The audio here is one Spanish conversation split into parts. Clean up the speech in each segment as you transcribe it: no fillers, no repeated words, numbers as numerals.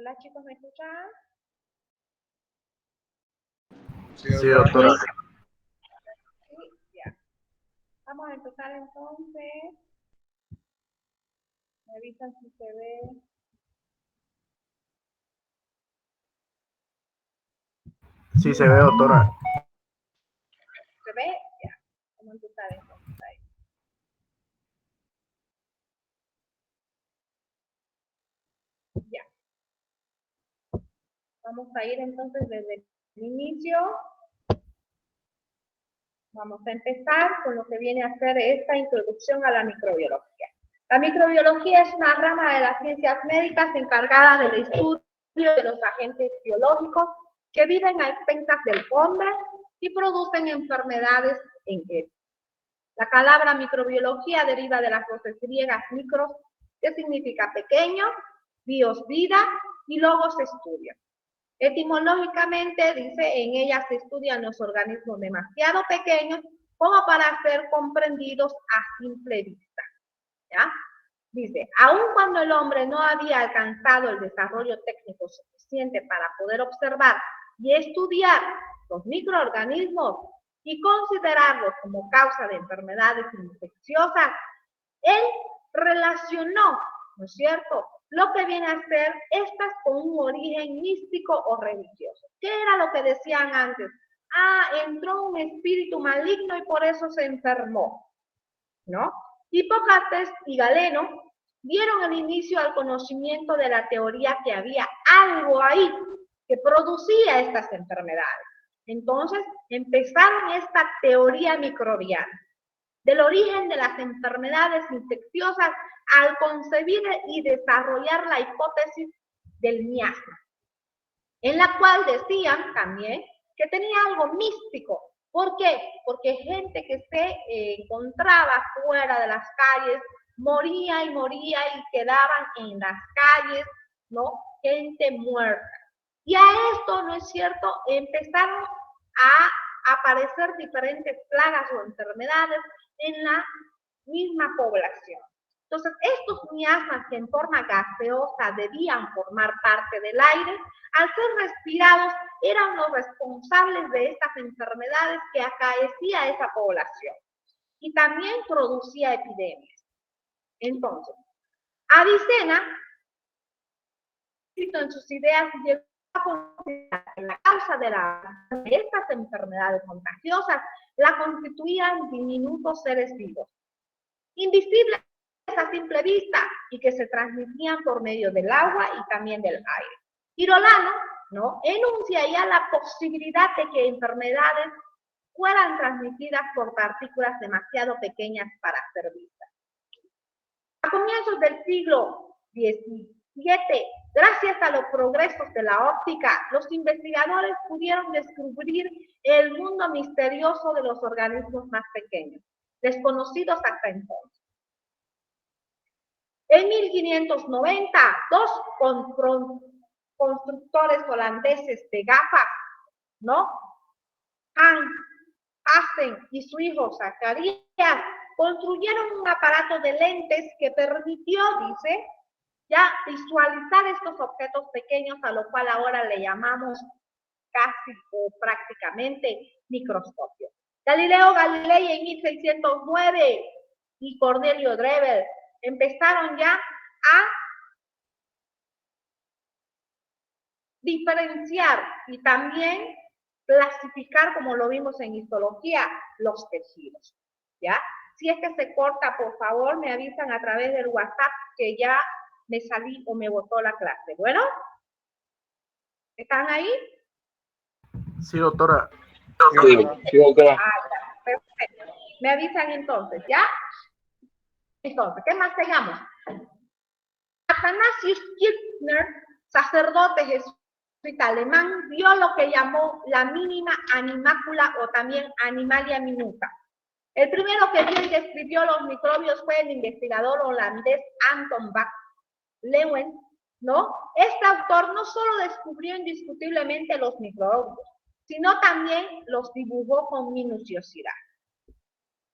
Hola chicos, ¿me escuchan? Sí, doctora. Sí, ya. Vamos a empezar entonces. Me avisan si se ve. Sí, se ve, doctora. ¿Se ve? Ya. Vamos a empezar entonces ahí. Ya. Vamos a ir entonces desde el inicio. Vamos a empezar con lo que viene a ser esta introducción a la microbiología. La microbiología es una rama de las ciencias médicas encargada del estudio de los agentes biológicos que viven a expensas del hombre y producen enfermedades en él. La palabra microbiología deriva de las voces griegas micros, que significa pequeño, bios vida y logos estudio. Etimológicamente dice, en ella se estudian los organismos demasiado pequeños como para ser comprendidos a simple vista. ¿Ya? Dice, aun cuando el hombre no había alcanzado el desarrollo técnico suficiente para poder observar y estudiar los microorganismos y considerarlos como causa de enfermedades infecciosas, él relacionó, ¿no es cierto?, lo que viene a ser estas con un origen místico o religioso. ¿Qué era lo que decían antes? Ah, entró un espíritu maligno y por eso se enfermó, ¿no? Hipócrates y Galeno dieron el inicio al conocimiento de la teoría que había algo ahí que producía estas enfermedades. Entonces, empezaron esta teoría microbiana del origen de las enfermedades infecciosas al concebir y desarrollar la hipótesis del miasma, en la cual decían también que tenía algo místico. ¿Por qué? Porque gente que se encontraba fuera de las calles moría y moría y quedaban en las calles, ¿no? Gente muerta. Y a esto, ¿no es cierto?, empezaron a aparecer diferentes plagas o enfermedades en la misma población. Entonces, estos miasmas que en forma gaseosa debían formar parte del aire, al ser respirados, eran los responsables de estas enfermedades que acaecía a esa población. Y también producía epidemias. Entonces, Avicena, en sus ideas, llegó a considerar que la causa de estas enfermedades contagiosas la constituían diminutos seres vivos, invisibles a simple vista y que se transmitían por medio del agua y también del aire. Girolamo, ¿no?, enuncia ya la posibilidad de que enfermedades fueran transmitidas por partículas demasiado pequeñas para ser vistas. A comienzos del siglo XVII, gracias a los progresos de la óptica, los investigadores pudieron descubrir el mundo misterioso de los organismos más pequeños, desconocidos hasta entonces. En 1590, dos constructores holandeses de gafas, ¿no?, Hans Hassen y su hijo Zacarías, construyeron un aparato de lentes que permitió, dice, ya visualizar estos objetos pequeños, a lo cual ahora le llamamos casi o prácticamente microscopio. Galileo Galilei en 1609 y Cornelio Drever empezaron ya a diferenciar y también clasificar, como lo vimos en histología, los tejidos, ¿ya? Si es que se corta, por favor, me avisan a través del WhatsApp que ya me salí o me botó la clase. ¿Bueno? ¿Están ahí? Sí, doctora. Sí, doctora. Ya, perfecto. Me avisan entonces, ¿ya? Entonces, ¿qué más tengamos? Athanasius Kirchner, sacerdote jesuita alemán, vio lo que llamó la mínima animácula o también animalia minuta. El primero que vio y describió los microbios fue el investigador holandés Anton van Leeuwen, ¿no? Este autor no solo descubrió indiscutiblemente los microbios, sino también los dibujó con minuciosidad.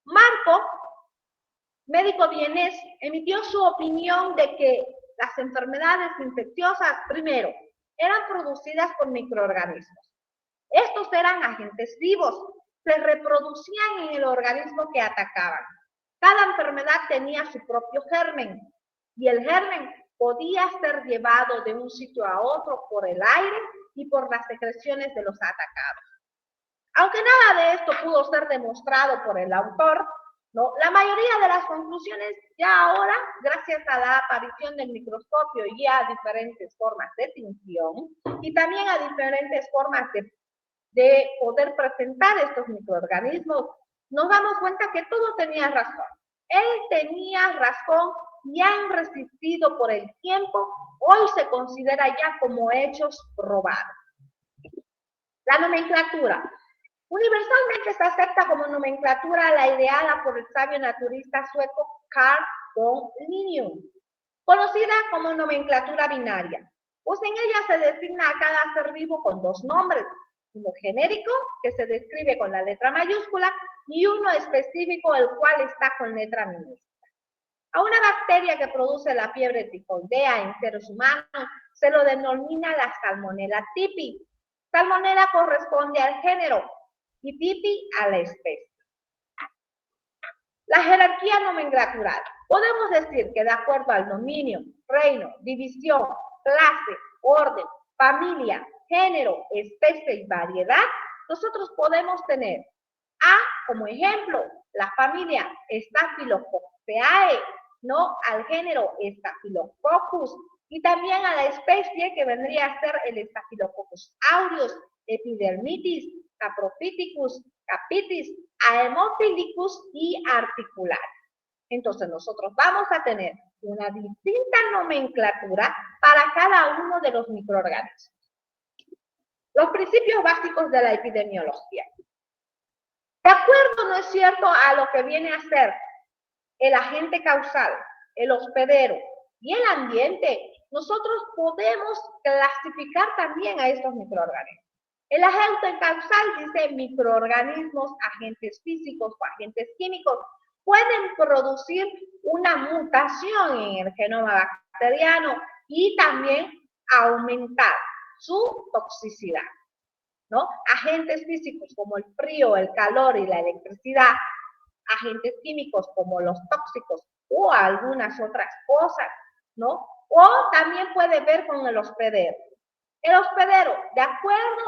Marco, médico vienés, emitió su opinión de que las enfermedades infecciosas, primero, eran producidas por microorganismos. Estos eran agentes vivos, se reproducían en el organismo que atacaban. Cada enfermedad tenía su propio germen y el germen podía ser llevado de un sitio a otro por el aire y por las secreciones de los atacados. Aunque nada de esto pudo ser demostrado por el autor, ¿no? La mayoría de las conclusiones ya ahora, gracias a la aparición del microscopio y a diferentes formas de tinción y también a diferentes formas de poder presentar estos microorganismos, nos damos cuenta que todo tenía razón. Él tenía razón y han resistido por el tiempo, hoy se considera ya como hechos probados. La nomenclatura. Universalmente se acepta como nomenclatura la ideada por el sabio naturista sueco Carl von Linné, conocida como nomenclatura binaria, pues en ella se designa a cada ser vivo con dos nombres, uno genérico, que se describe con la letra mayúscula, y uno específico, el cual está con letra minúscula. A una bacteria que produce la fiebre tifoidea en seres humanos se lo denomina la Salmonella typhi. Salmonella corresponde al género y typhi a la especie. La jerarquía nomenclatural. Podemos decir que de acuerdo al dominio, reino, división, clase, orden, familia, género, especie y variedad, nosotros podemos tener a como ejemplo la familia Staphylococcaceae, ¿no? Al género Staphylococcus y también a la especie que vendría a ser el Staphylococcus aureus, Epidermidis, Saprophyticus, Capitis, Haemophilicus y articular. Entonces nosotros vamos a tener una distinta nomenclatura para cada uno de los microorganismos. Los principios básicos de la epidemiología. De acuerdo, ¿no es cierto?, a lo que viene a ser el agente causal, el hospedero y el ambiente, nosotros podemos clasificar también a estos microorganismos. El agente causal dice microorganismos, agentes físicos o agentes químicos pueden producir una mutación en el genoma bacteriano y también aumentar su toxicidad, ¿no? Agentes físicos como el frío, el calor y la electricidad, agentes químicos como los tóxicos o algunas otras cosas, ¿no? O también puede ver con el hospedero. El hospedero, de acuerdo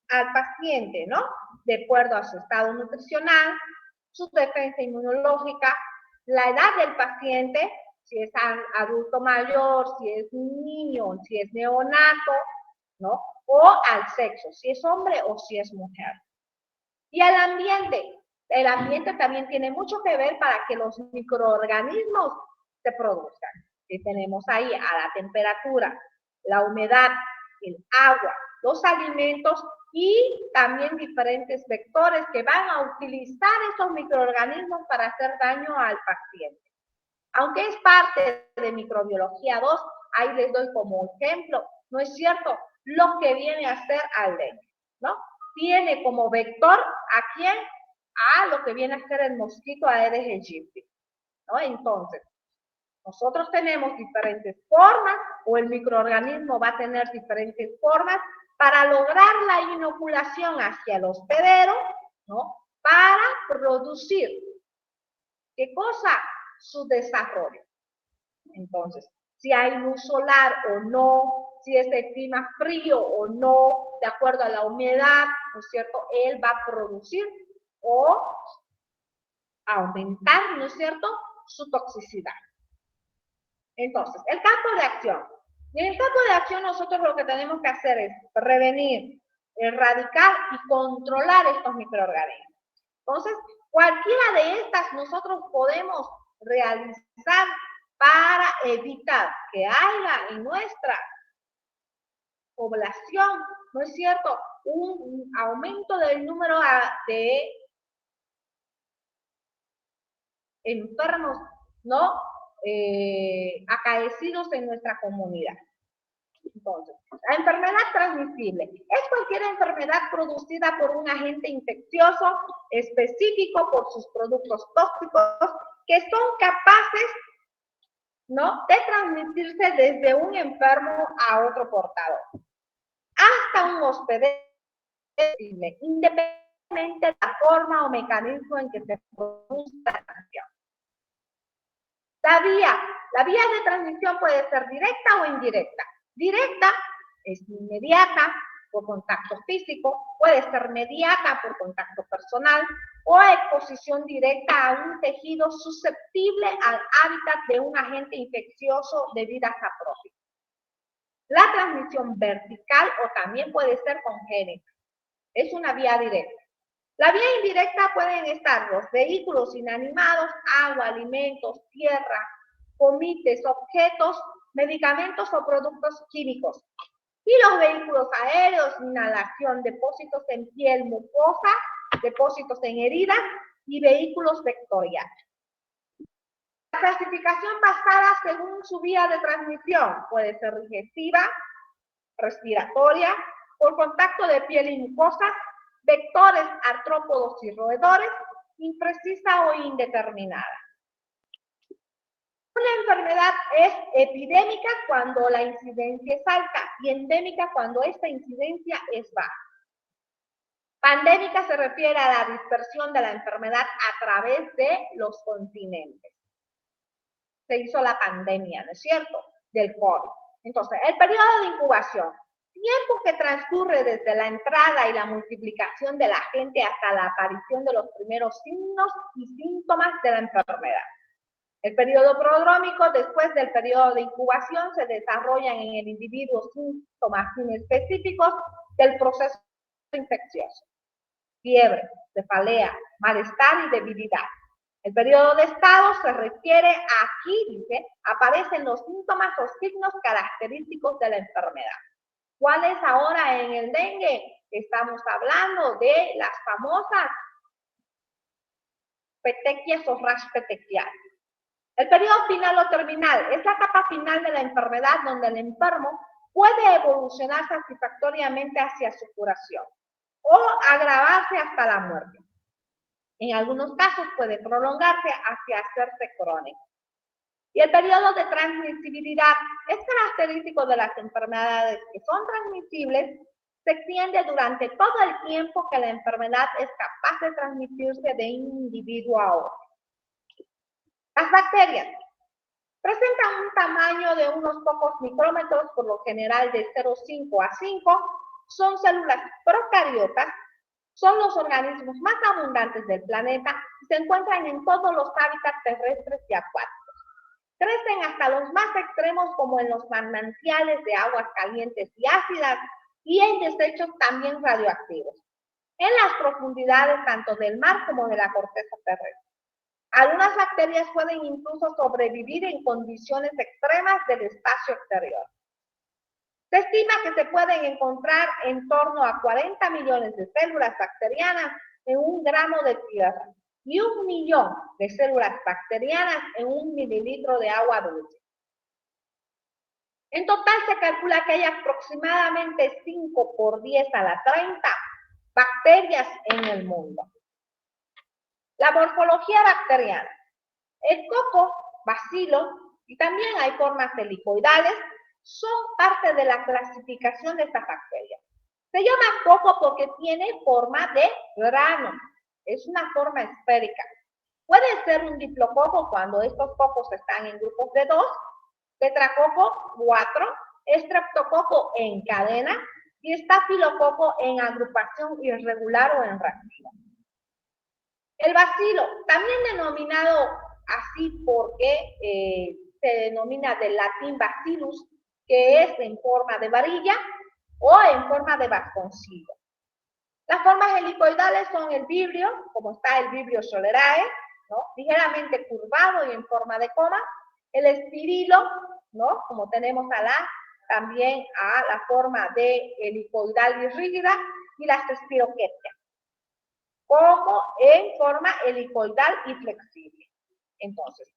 al paciente, ¿no? De acuerdo a su estado nutricional, su defensa inmunológica, la edad del paciente, si es adulto mayor, si es niño, si es neonato, ¿no? O al sexo, si es hombre o si es mujer. Y al ambiente. El ambiente también tiene mucho que ver para que los microorganismos se produzcan. Y tenemos ahí a la temperatura, la humedad, el agua, los alimentos y también diferentes vectores que van a utilizar esos microorganismos para hacer daño al paciente. Aunque es parte de microbiología 2, ahí les doy como ejemplo, ¿no es cierto?, lo que viene a ser al dengue, ¿no? Tiene como vector a quién, a lo que viene a ser el mosquito Aedes aegypti, ¿no? Entonces, nosotros tenemos diferentes formas, o el microorganismo va a tener diferentes formas para lograr la inoculación hacia el hospedero, ¿no? Para producir, ¿qué cosa? Su desarrollo. Entonces, si hay luz solar o no, si es el clima frío o no, de acuerdo a la humedad, ¿no es cierto? Él va a producir o aumentar, ¿no es cierto?, su toxicidad. Entonces, el campo de acción. Y en el campo de acción nosotros lo que tenemos que hacer es prevenir, erradicar y controlar estos microorganismos. Entonces, cualquiera de estas nosotros podemos realizar para evitar que haya en nuestra población, ¿no es cierto?, un aumento del número de enfermos, ¿no?, acaecidos en nuestra comunidad. Entonces, la enfermedad transmisible es cualquier enfermedad producida por un agente infeccioso específico por sus productos tóxicos que son capaces ¿no?, de transmitirse desde un enfermo a otro portador, hasta un hospedero, independientemente de la forma o mecanismo en que se produce la transmisión. La vía de transmisión puede ser directa o indirecta. Directa es inmediata por contacto físico, puede ser mediata por contacto personal o exposición directa a un tejido susceptible al hábitat de un agente infeccioso debido a esa próxima. La transmisión vertical o también puede ser congénita. Es una vía directa. La vía indirecta pueden estar los vehículos inanimados, agua, alimentos, tierra, comités, objetos, medicamentos o productos químicos. Y los vehículos aéreos, inhalación, depósitos en piel mucosa, depósitos en heridas y vehículos vectoriales. La clasificación basada según su vía de transmisión puede ser digestiva, respiratoria, por contacto de piel y mucosa, vectores artrópodos y roedores, imprecisa o indeterminada. Una enfermedad es epidémica cuando la incidencia es alta y endémica cuando esta incidencia es baja. Pandémica se refiere a la dispersión de la enfermedad a través de los continentes. Se hizo la pandemia, ¿no es cierto?, del COVID. Entonces, el periodo de incubación, tiempo que transcurre desde la entrada y la multiplicación del agente hasta la aparición de los primeros signos y síntomas de la enfermedad. El periodo prodrómico, después del periodo de incubación, se desarrollan en el individuo síntomas inespecíficos del proceso infeccioso. Fiebre, cefalea, malestar y debilidad. El periodo de estado se refiere aquí, dice, aparecen los síntomas o signos característicos de la enfermedad. ¿Cuál es ahora en el dengue? Estamos hablando de las famosas petequias o rash petequial. El periodo final o terminal es la etapa final de la enfermedad donde el enfermo puede evolucionar satisfactoriamente hacia su curación o agravarse hasta la muerte. En algunos casos puede prolongarse hacia hacerse crónico. Y el periodo de transmisibilidad es característico de las enfermedades que son transmisibles, se extiende durante todo el tiempo que la enfermedad es capaz de transmitirse de un individuo a otro. Las bacterias presentan un tamaño de unos pocos micrómetros, por lo general de 0,5 a 5, son células procariotas, son los organismos más abundantes del planeta y se encuentran en todos los hábitats terrestres y acuáticos. Crecen hasta los más extremos como en los manantiales de aguas calientes y ácidas y en desechos también radioactivos, en las profundidades tanto del mar como de la corteza terrestre. Algunas bacterias pueden incluso sobrevivir en condiciones extremas del espacio exterior. Se estima que se pueden encontrar en torno a 40 millones de células bacterianas en 1 gramo de tierra y 1 millón de células bacterianas en 1 mililitro de agua dulce. En total se calcula que hay aproximadamente 5 por 10 a la 30 bacterias en el mundo. La morfología bacteriana. El coco, bacilo, y también hay formas helicoidales, son parte de la clasificación de estas bacterias. Se llama coco porque tiene forma de grano, es una forma esférica. Puede ser un diplococo cuando estos cocos están en grupos de 2, tetracoco 4, estreptococo en cadena y estafilococo en agrupación irregular o en racimo. El bacilo, también denominado así porque se denomina del latín bacillus, que es en forma de varilla o en forma de bastoncillo. Las formas helicoidales son el vibrio, como está el vibrio solerae, ¿no?, ligeramente curvado y en forma de coma, el espirilo, ¿no?, como tenemos también a la forma de helicoidal y rígida, y las espiroquetas, como en forma helicoidal y flexible. Entonces,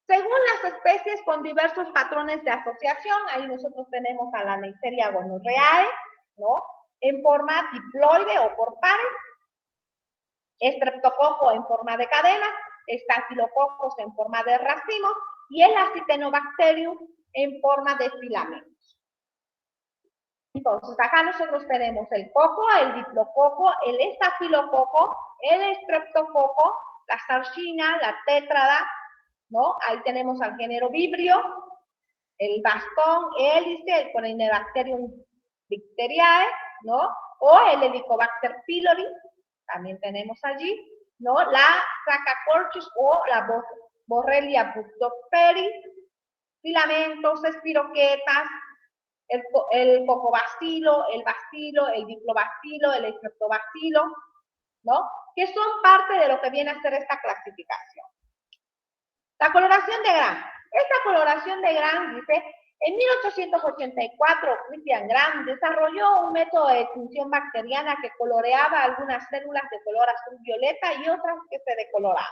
según las especies con diversos patrones de asociación, ahí nosotros tenemos a la Neisseria gonorrhoeae, ¿no?, en forma diploide o por pares, estreptococo en forma de cadena, estafilococos en forma de racimo y el Actinobacterium en forma de filamentos. Entonces, acá nosotros tenemos el coco, el diplococo, el estafilococo, el streptococo, la sargina, la tétrada, ¿no? Ahí tenemos al género Vibrio, el bastón, hélice, el Corynebacterium dicteriae, ¿no? O el Helicobacter pylori, también tenemos allí, ¿no? La Cracacorchus o la Borrelia burgdorferi, filamentos, espiroquetas, el cocobacilo, el bacilo, el diplobacilo, el streptobacilo, ¿no? Que son parte de lo que viene a ser esta clasificación. La coloración de Gram. Esta coloración de Gram dice, en 1884, Christian Gram desarrolló un método de distinción bacteriana que coloreaba algunas células de color azul violeta y otras que se decoloraban.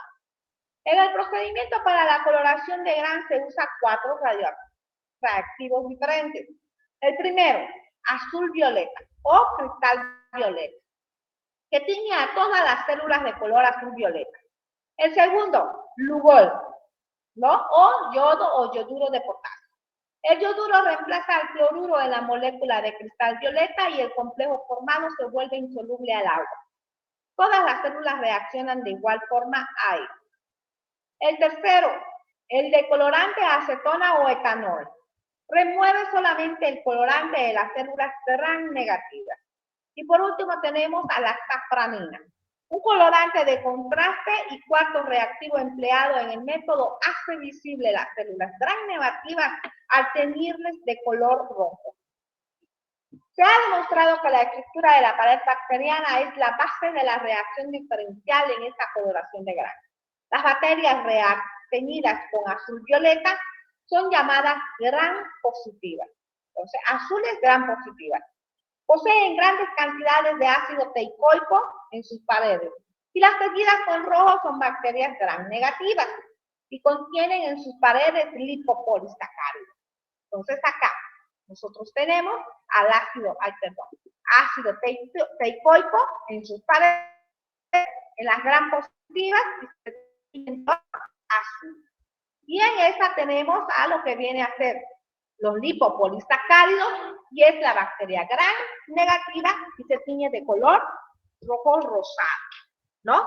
En el procedimiento para la coloración de Gram se usa 4 reactivos diferentes. El primero, azul violeta o cristal violeta, que tiñe a todas las células de color azul violeta. El segundo, Lugol, ¿no? O yodo o yoduro de potasio. El yoduro reemplaza al cloruro en la molécula de cristal violeta y el complejo formado se vuelve insoluble al agua. Todas las células reaccionan de igual forma a él. El tercero, el decolorante acetona o etanol. Remueve solamente el colorante de las células Gram negativas. Y por último tenemos a la safranina, un colorante de contraste y cuarto reactivo empleado en el método hace visible las células Gram negativas al teñirles de color rojo. Se ha demostrado que la estructura de la pared bacteriana es la base de la reacción diferencial en esta coloración de Gram. Las bacterias teñidas con azul violeta son llamadas Gram positivas. Entonces, azules Gram positivas. Poseen grandes cantidades de ácido teicoico en sus paredes. Y las teñidas con rojo son bacterias Gram negativas y contienen en sus paredes lipopolisacáridos. Entonces, acá nosotros tenemos al ácido teicoico en sus paredes, en las Gram positivas y en azul. Y en esta tenemos a lo que viene a ser los lipopolisacáridos y es la bacteria Gram negativa y se tiñe de color rojo rosado, ¿no?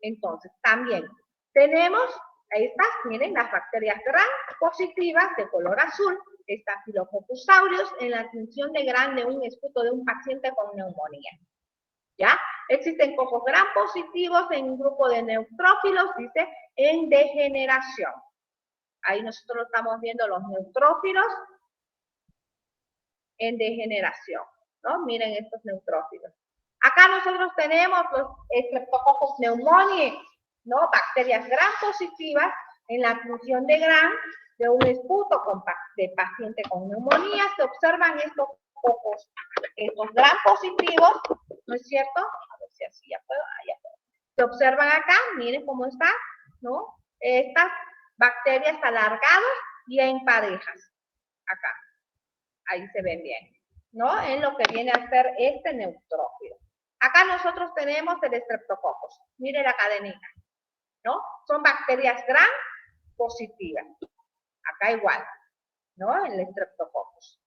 Entonces, también tenemos estas, miren, las bacterias Gram positivas de color azul, Staphylococcus aureus en la tinción de Gram de un esputo de un paciente con neumonía. ¿Ya? Existen cocos Gram positivos en un grupo de neutrófilos, dice, en degeneración. Ahí nosotros estamos viendo los neutrófilos en degeneración, ¿no? Miren estos neutrófilos. Acá nosotros tenemos los Streptococcus pneumoniae, ¿no? Bacterias Gram positivas en la función de Gram de un esputo de paciente con neumonía. Se observan estos cocos, estos Gram positivos, ¿no es cierto? A ver si así ya puedo, ya puedo. Se observan acá, miren cómo está, ¿no? Estas bacterias alargadas y en parejas. Acá. Ahí se ven bien, ¿no? En lo que viene a ser este neutrófilo. Acá nosotros tenemos el Streptococcus. Mire la cadenita, ¿no? Son bacterias Gram positivas. Acá igual, ¿no? El Streptococcus.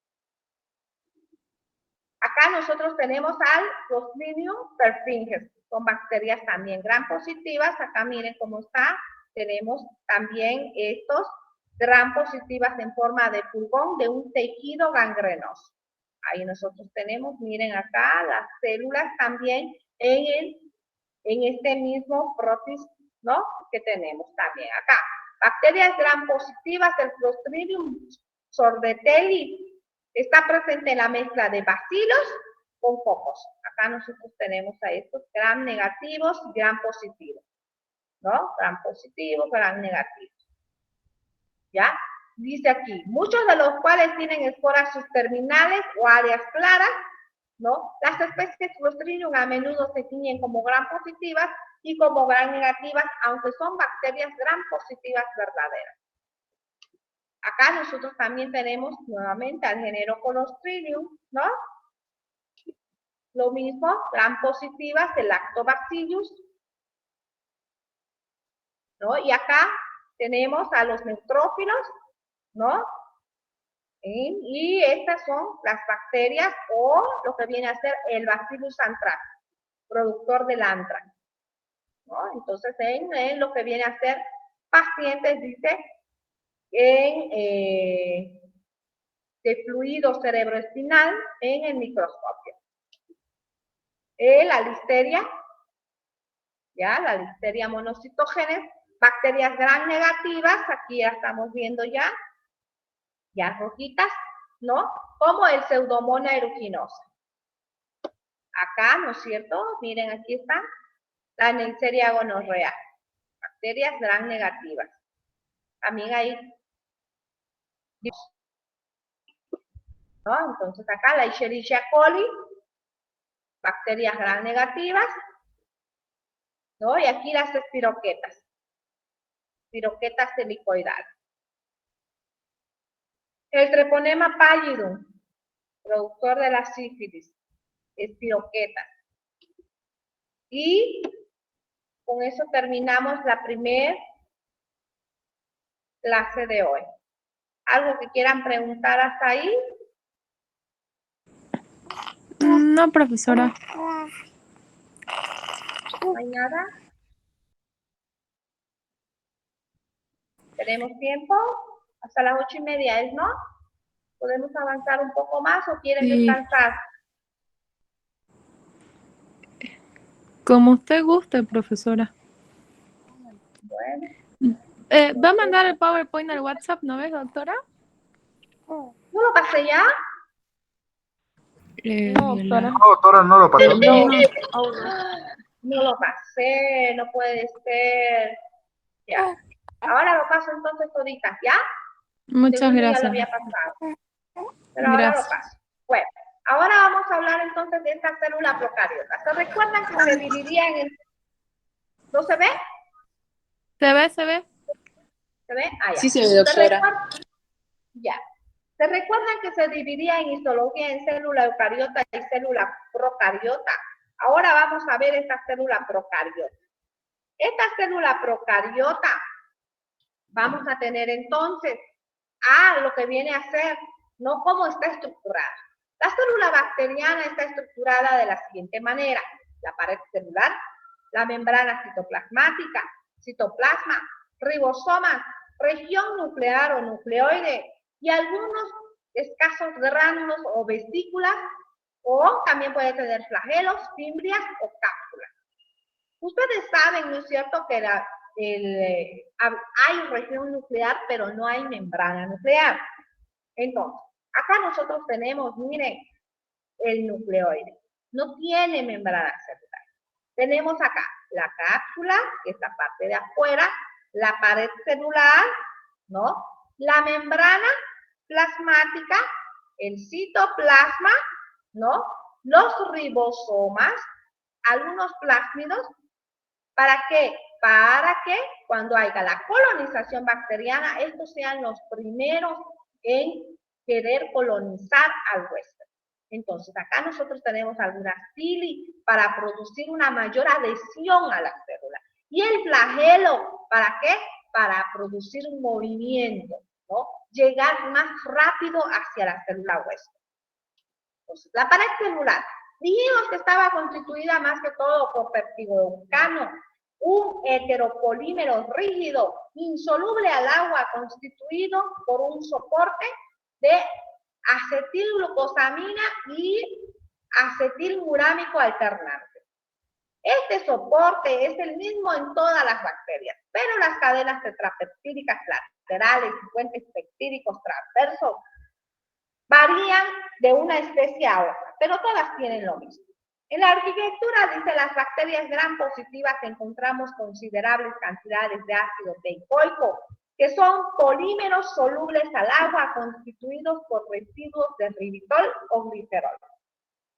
Acá nosotros tenemos al Clostridium perfringens. Son bacterias también Gram positivas. Acá miren cómo está. Tenemos también estos Gram positivas en forma de pulgón de un tejido gangrenoso. Ahí nosotros tenemos, miren acá, las células también en este mismo protis, ¿no? Que tenemos también acá. Bacterias Gram positivas del Clostridium sordetelli está presente en la mezcla de bacilos con cocos. Acá nosotros tenemos a estos Gram negativos y Gram positivos, ¿no? Gram positivos, Gram negativos. ¿Ya? Dice aquí, muchos de los cuales tienen esporas subterminales o áreas claras, ¿no? Las especies Clostridium a menudo se tiñen como Gram positivas y como Gram negativas, aunque son bacterias Gram positivas verdaderas. Acá nosotros también tenemos nuevamente al género Clostridium, ¿no? Lo mismo, Gram positivas, el Lactobacillus, ¿no? Y acá tenemos a los neutrófilos, ¿no? Y estas son las bacterias o lo que viene a ser el Bacillus anthrax, productor del antrax, ¿no? Entonces, en lo que viene a ser pacientes, dice, de fluido cerebroespinal en el microscopio. La listeria, ya, la listeria monocitógenes, bacterias gram negativas, aquí ya estamos viendo ya rojitas, ¿no? Como el Pseudomonas aeruginosa. Acá, ¿no es cierto? Miren, aquí está la Neisseria gonorrea, bacterias gram negativas. También hay, ¿no? Entonces acá la Escherichia coli, bacterias gram negativas, ¿no? Y aquí las espiroquetas helicoidales. El Treponema pallidum, productor de la sífilis, espiroquetas. Y con eso terminamos la primera clase de hoy. ¿Algo que quieran preguntar hasta ahí? No, profesora. ¿No hay nada? ¿Tenemos tiempo? Hasta las 8:30, ¿no? ¿Podemos avanzar un poco más o quieren Sí. descansar? Como usted guste, profesora. Bueno. ¿Va a mandar el PowerPoint al WhatsApp, no ves, doctora? ¿No lo pasé ya? No, doctora. No, doctora, no lo pasó. No lo pasé, no puede ser. Ya. Ahora lo paso entonces toditas, ¿ya? Muchas Según yo ya lo gracias. había pasado. Pero ahora Gracias. lo paso. Bueno, ahora vamos a hablar entonces de esta célula procariota. ¿Se recuerdan que se dividía en el... ¿No se ve? ¿Se ve? ¿Se ve? ¿Se ve? Ah, ya. Sí se ve, doctora. Ya. ¿Se recuerdan que se dividía en histología en célula eucariota y célula procariota? Ahora vamos a ver esta célula procariota. Esta célula procariota vamos a tener entonces lo que viene a ser, no cómo está estructurada. La célula bacteriana está estructurada de la siguiente manera: la pared celular, la membrana citoplasmática, citoplasma, ribosomas, región nuclear o nucleoide y algunos escasos gránulos o vesículas, o también puede tener flagelos, fimbrias o cápsulas. Ustedes saben, ¿no es cierto?, que hay región nuclear, pero no hay membrana nuclear. Entonces, acá nosotros tenemos, miren, el nucleoide. No tiene membrana celular. Tenemos acá la cápsula, que es la parte de afuera, la pared celular, ¿no? La membrana plasmática, el citoplasma, ¿no? Los ribosomas, algunos plásmidos. ¿Para qué? Para que cuando haya la colonización bacteriana, estos sean los primeros en querer colonizar al huésped. Entonces, acá nosotros tenemos algunas cili para producir una mayor adhesión a la célula. Y el flagelo, ¿para qué? Para producir un movimiento, ¿no? Llegar más rápido hacia la célula huésped. Entonces, la pared celular, dijimos que estaba constituida más que todo por peptidoglucano, un heteropolímero rígido, insoluble al agua, constituido por un soporte de acetilglucosamina y acetilmurámico alternante. Este soporte es el mismo en todas las bacterias, pero las cadenas tetrapeptídicas laterales y puentes peptídicos transversos varían de una especie a otra, pero todas tienen lo mismo. En la arquitectura, dice, las bacterias gram positivas encontramos considerables cantidades de ácido teicoico, que son polímeros solubles al agua constituidos por residuos de ribitol o glicerol.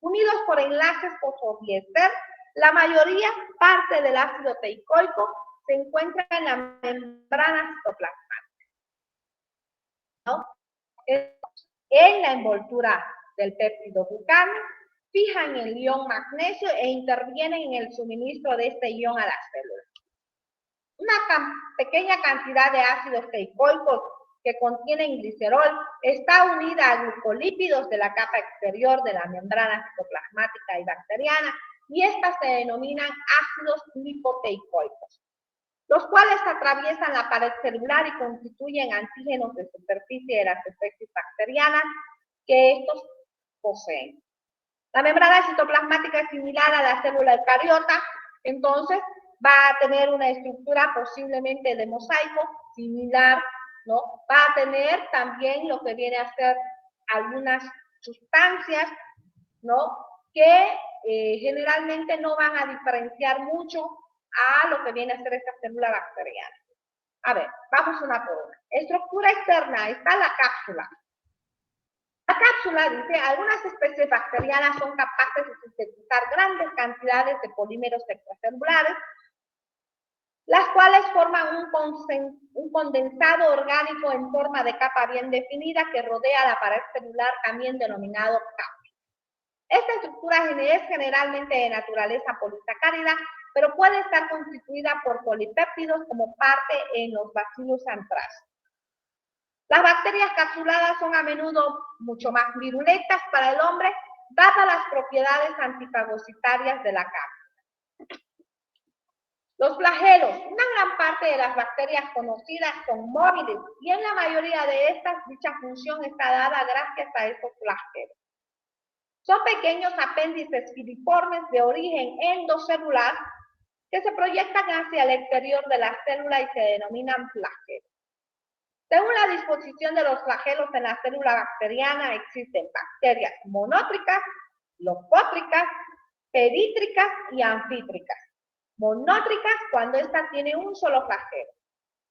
Unidos por enlaces fosfodiéster, la mayoría parte del ácido teicoico se encuentra en la membrana citoplasmática, ¿no? En la envoltura del peptidoglucano, fijan el ion magnesio e intervienen en el suministro de este ion a las células. una pequeña cantidad de ácidos teicoicos que contienen glicerol está unida a glucolípidos de la capa exterior de la membrana citoplasmática y bacteriana, y estas se denominan ácidos lipoteicoicos, los cuales atraviesan la pared celular y constituyen antígenos de superficie de las especies bacterianas que estos poseen. La membrana citoplasmática es similar a la célula eucariota, entonces va a tener una estructura posiblemente de mosaico, similar, ¿no? Va a tener también lo que viene a ser algunas sustancias, ¿no? Que generalmente no van a diferenciar mucho a lo que viene a ser esta célula bacteriana. A ver, vamos una por una. Estructura externa, está la cápsula. La cápsula, dice, algunas especies bacterianas son capaces de sintetizar grandes cantidades de polímeros extracelulares, las cuales forman un condensado orgánico en forma de capa bien definida que rodea la pared celular, también denominado cápsula. Esta estructura es generalmente de naturaleza polisacárida, pero puede estar constituida por polipéptidos como parte en los bacillus anthracis. Las bacterias capsuladas son a menudo mucho más virulentas para el hombre, dadas las propiedades antifagocitarias de la cápsula. Los flagelos. Una gran parte de las bacterias conocidas son móviles y en la mayoría de estas dicha función está dada gracias a estos flagelos. Son pequeños apéndices filiformes de origen endocelular que se proyectan hacia el exterior de la célula y se denominan flagelos. Según la disposición de los flagelos en la célula bacteriana, existen bacterias monótricas, lopótricas, perítricas y anfítricas. Monótricas cuando ésta tiene un solo flagelo.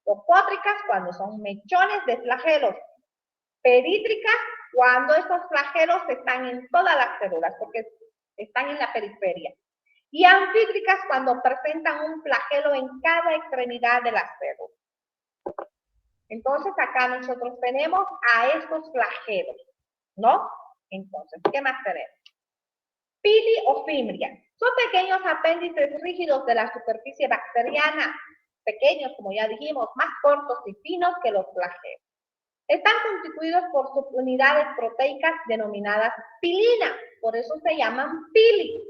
Lopótricas cuando son mechones de flagelos. Perítricas cuando estos flagelos están en todas las células, porque están en la periferia. Y anfítricas cuando presentan un flagelo en cada extremidad de la célula. Entonces, acá nosotros tenemos a estos flagelos, ¿no? Entonces, ¿qué más tenemos? Pili o fimbrias. Son pequeños apéndices rígidos de la superficie bacteriana, pequeños, como ya dijimos, más cortos y finos que los flagelos. Están constituidos por subunidades proteicas denominadas pilina, por eso se llaman pili.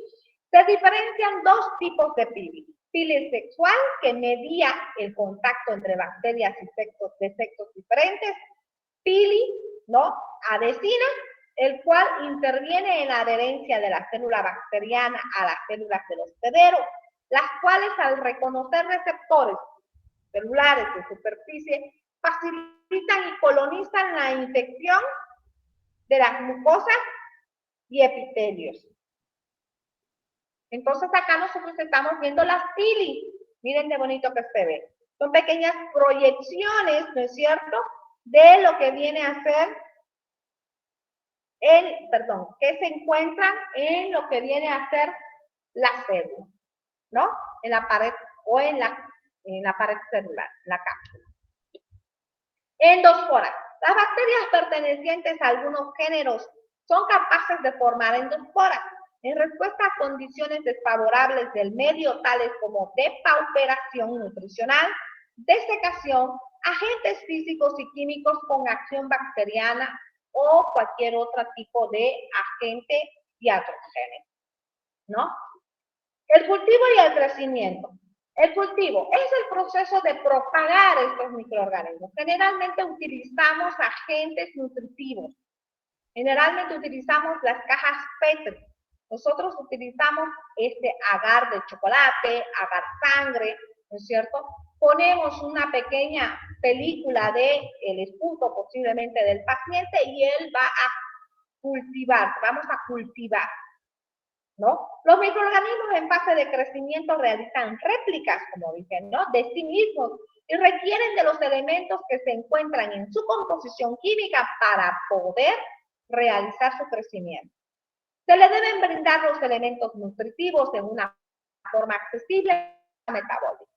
Se diferencian dos tipos de pili. Pili sexual, que media el contacto entre bacterias y de sexos diferentes. Pili, ¿no? Adhesina, el cual interviene en la adherencia de la célula bacteriana a las células del hospedero, las cuales al reconocer receptores celulares de superficie facilitan y colonizan la infección de las mucosas y epitelios. Entonces acá nosotros estamos viendo las pili. Miren qué bonito que se ve. Son pequeñas proyecciones, ¿no es cierto?, de lo que viene a ser que se encuentran en lo que viene a ser la célula, ¿no? En la pared o en la pared celular, la cápsula. Endosporas. Las bacterias pertenecientes a algunos géneros son capaces de formar endosporas en respuesta a condiciones desfavorables del medio, tales como depauperación nutricional, desecación, agentes físicos y químicos con acción bacteriana o cualquier otro tipo de agente iatrogénico, ¿no? El cultivo y el crecimiento. El cultivo es el proceso de propagar estos microorganismos. Generalmente utilizamos agentes nutritivos. Generalmente utilizamos las cajas Petri. Nosotros utilizamos este agar de chocolate, agar sangre, ¿no es cierto? Ponemos una pequeña película del esputo posiblemente del paciente y él va a cultivar, vamos a cultivar, ¿no? Los microorganismos en fase de crecimiento realizan réplicas, como dicen, ¿no?, de sí mismos y requieren de los elementos que se encuentran en su composición química para poder realizar su crecimiento. Se le deben brindar los elementos nutritivos en una forma accesible y metabólica.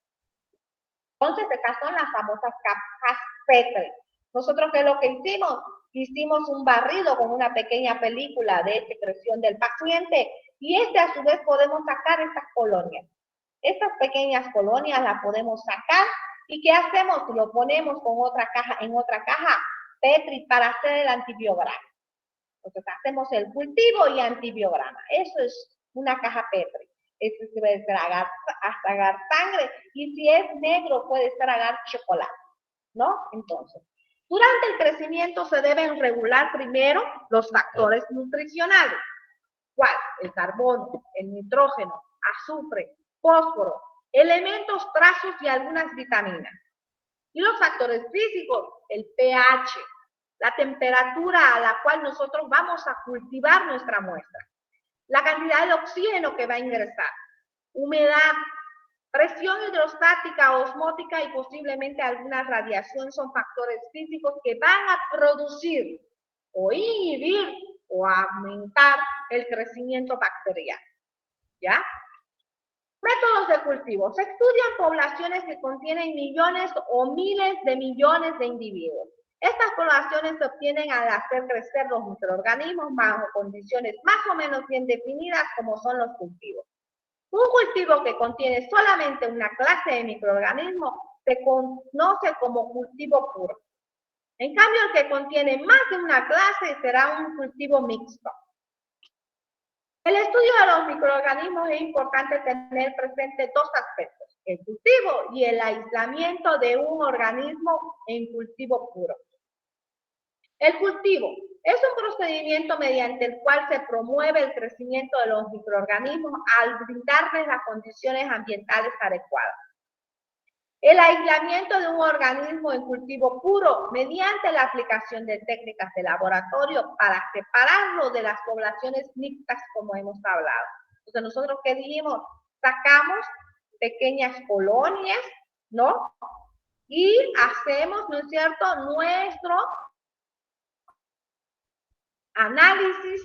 Entonces, estas son las famosas cajas Petri. Nosotros, ¿qué es lo que hicimos? Hicimos un barrido con una pequeña película de secreción del paciente y a su vez podemos sacar estas colonias. Estas pequeñas colonias las podemos sacar y ¿qué hacemos? Lo ponemos con otra caja, en otra caja Petri para hacer el antibiograma. Entonces hacemos el cultivo y antibiograma. Eso es una caja Petri. Este puede tragar sangre y si es negro puede tragar chocolate, ¿no? Entonces, durante el crecimiento se deben regular primero los factores nutricionales. ¿Cuál? El carbono, el nitrógeno, azufre, fósforo, elementos trazosos y algunas vitaminas. Y los factores físicos, el pH, la temperatura a la cual nosotros vamos a cultivar nuestra muestra, la cantidad de oxígeno que va a ingresar, humedad, presión hidrostática, osmótica y posiblemente alguna radiación son factores físicos que van a producir o inhibir o aumentar el crecimiento bacteriano. ¿Ya? Métodos de cultivo. Se estudian poblaciones que contienen millones o miles de millones de individuos. Estas poblaciones se obtienen al hacer crecer los microorganismos bajo condiciones más o menos bien definidas como son los cultivos. Un cultivo que contiene solamente una clase de microorganismos se conoce como cultivo puro. En cambio, el que contiene más de una clase será un cultivo mixto. El estudio de los microorganismos es importante tener presente dos aspectos, el cultivo y el aislamiento de un organismo en cultivo puro. El cultivo es un procedimiento mediante el cual se promueve el crecimiento de los microorganismos al brindarles las condiciones ambientales adecuadas. El aislamiento de un organismo en cultivo puro mediante la aplicación de técnicas de laboratorio para separarlo de las poblaciones mixtas como hemos hablado. Entonces nosotros ¿qué dijimos? Sacamos pequeñas colonias, ¿no? Y hacemos, ¿no es cierto?, nuestro análisis,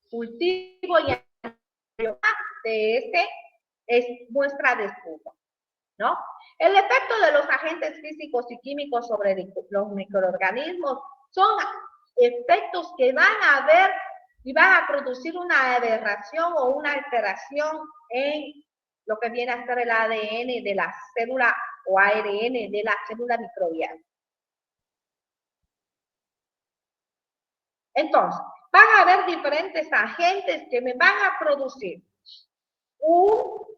cultivo y de este muestra de estudio, ¿no? El efecto de los agentes físicos y químicos sobre los microorganismos son efectos que van a ver y van a producir una aberración o una alteración en lo que viene a ser el ADN de la célula o ARN de la célula microbiana. Entonces, van a haber diferentes agentes que me van a producir un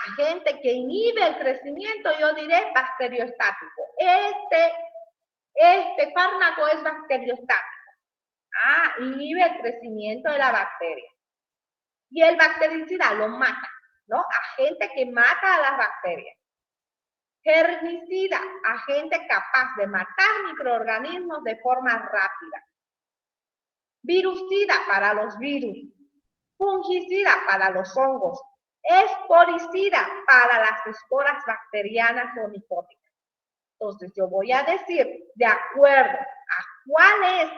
agente que inhibe el crecimiento, yo diré bacteriostático. Este fármaco es bacteriostático. Inhibe el crecimiento de la bacteria. Y el bactericida lo mata, ¿no? Agente que mata a las bacterias. Germicida, agente capaz de matar microorganismos de forma rápida. Virucida para los virus. Fungicida para los hongos. Esporicida para las esporas bacterianas o micóticas. Entonces, yo voy a decir, de acuerdo a cuál es